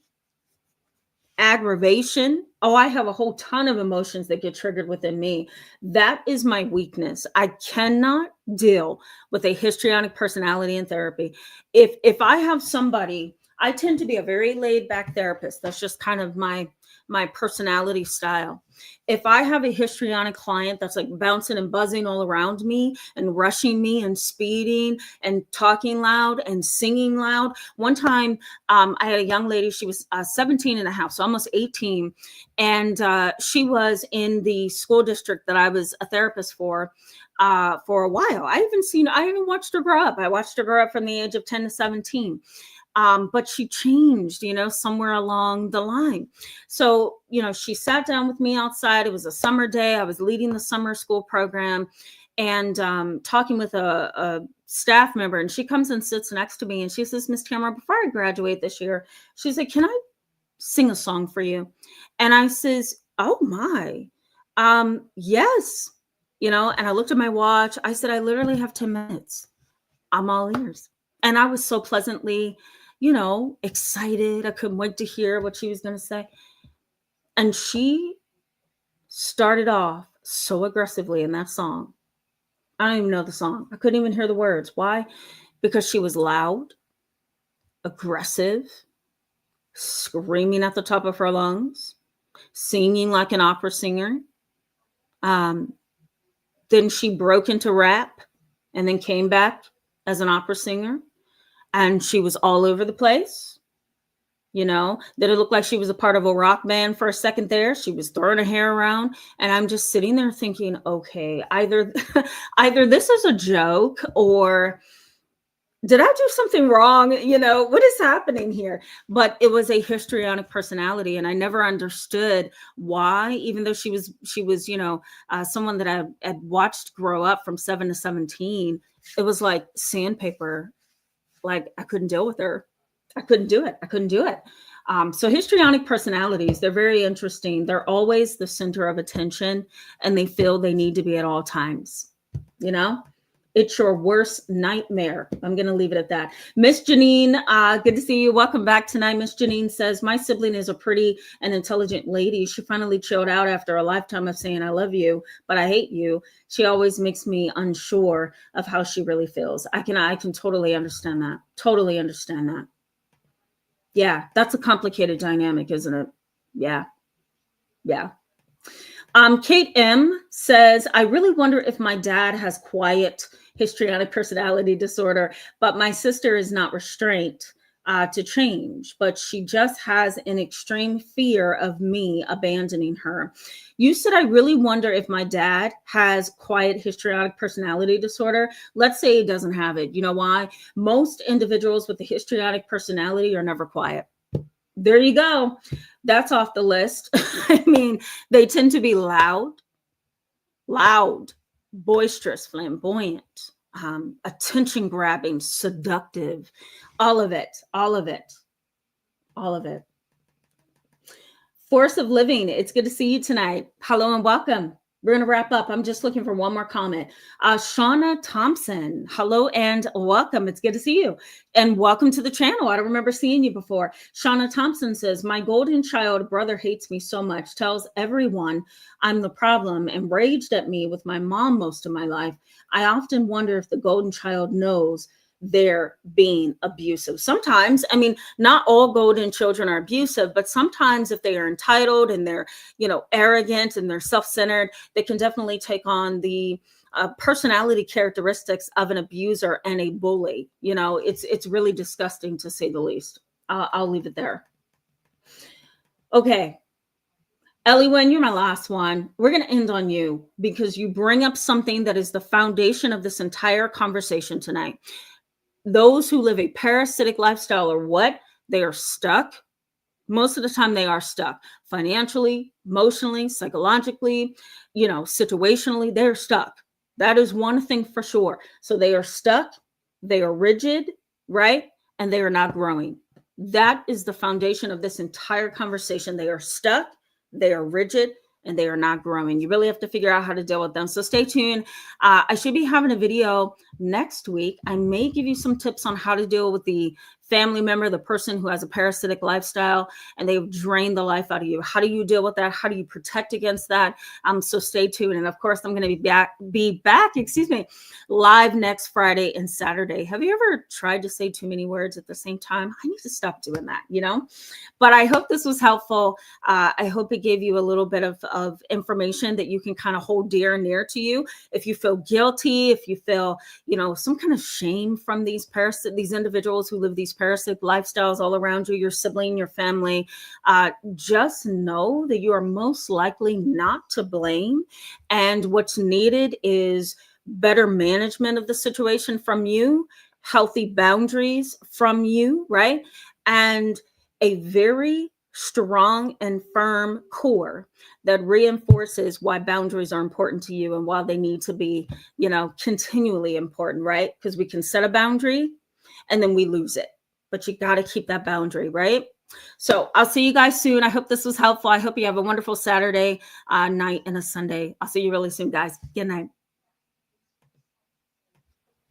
[SPEAKER 1] aggravation. Oh, I have a whole ton of emotions that get triggered within me. That is my weakness. I cannot deal with a histrionic personality in therapy. If I have somebody, I tend to be a very laid back therapist. That's just kind of my my personality style. If I have a histrionic client that's like bouncing and buzzing all around me and rushing me and speeding and talking loud and singing loud. One time, I had a young lady, she was 17 and a half, so almost 18. And she was in the school district that I was a therapist for a while. I even watched her grow up. I watched her grow up from the age of 10 to 17. But she changed, somewhere along the line. So, she sat down with me outside. It was a summer day. I was leading the summer school program and talking with a staff member. And she comes and sits next to me and she says, Miss Tamara, before I graduate this year, she's like, can I sing a song for you? And I says, oh my, yes. And I looked at my watch. I said, I literally have 10 minutes. I'm all ears. And I was so pleasantly, excited. I couldn't wait to hear what she was going to say. And she started off so aggressively in that song. I don't even know the song. I couldn't even hear the words. Why? Because she was loud, aggressive, screaming at the top of her lungs, singing like an opera singer. Then she broke into rap and then came back as an opera singer. And she was all over the place, that it looked like she was a part of a rock band for a second there. She was throwing her hair around. And I'm just sitting there thinking, okay, either this is a joke or did I do something wrong? What is happening here? But it was a histrionic personality. And I never understood why, even though she was, someone that I had watched grow up from 7 to 17. It was like sandpaper. Like I couldn't deal with her. I couldn't do it. So histrionic personalities, they're very interesting. They're always the center of attention and they feel they need to be at all times. It's your worst nightmare. I'm going to leave it at that. Miss Janine, good to see you. Welcome back tonight. Miss Janine says, my sibling is a pretty and intelligent lady. She finally chilled out after a lifetime of saying, I love you, but I hate you. She always makes me unsure of how she really feels. I can totally understand that. Totally understand that. Yeah, that's a complicated dynamic, isn't it? Yeah. Kate M says, I really wonder if my dad has quiet histrionic personality disorder, but my sister is not restrained to change, but she just has an extreme fear of me abandoning her. You said, I really wonder if my dad has quiet histrionic personality disorder. Let's say he doesn't have it. You know why? Most individuals with the histrionic personality are never quiet. There you go. That's off the list. I mean, they tend to be loud, boisterous, flamboyant, attention grabbing, seductive, all of it. Force of Living, it's good to see you tonight. Hello and welcome. We're going to wrap up. I'm just looking for one more comment. Shauna Thompson, hello and welcome. It's good to see you. And welcome to the channel. I don't remember seeing you before. Shauna Thompson says, my golden child brother hates me so much, tells everyone I'm the problem, and raged at me with my mom most of my life. I often wonder if the golden child knows they're being abusive. Sometimes, I mean, not all golden children are abusive, but sometimes if they are entitled and they're, arrogant and they're self-centered, they can definitely take on the personality characteristics of an abuser and a bully. It's really disgusting to say the least. I'll leave it there. Okay. Ellie Wen, you're my last one. We're going to end on you because you bring up something that is the foundation of this entire conversation tonight. Those who live a parasitic lifestyle are what? They are stuck. Most of the time they are stuck financially, emotionally, psychologically, situationally, they're stuck. That is one thing for sure. So they are stuck, they are rigid, right? And they are not growing. That is the foundation of this entire conversation. They are stuck, they are rigid, and they are not growing. You really have to figure out how to deal with them. So stay tuned. I should be having a video next week. I may give you some tips on how to deal with the family member, the person who has a parasitic lifestyle, and they've drained the life out of you. How do you deal with that? How do you protect against that? So stay tuned. And of course, I'm going to be back, live next Friday and Saturday. Have you ever tried to say too many words at the same time? I need to stop doing that, But I hope this was helpful. I hope it gave you a little bit of information that you can kind of hold dear and near to you. If you feel guilty, if you feel, some kind of shame from these individuals who live these parasitic lifestyles all around you, your sibling, your family, just know that you are most likely not to blame. And what's needed is better management of the situation from you, healthy boundaries from you, right? And a very strong and firm core that reinforces why boundaries are important to you and why they need to be, continually important, right? Because we can set a boundary and then we lose it, but you got to keep that boundary, right? So I'll see you guys soon. I hope this was helpful. I hope you have a wonderful Saturday night and a Sunday. I'll see you really soon, guys. Good night.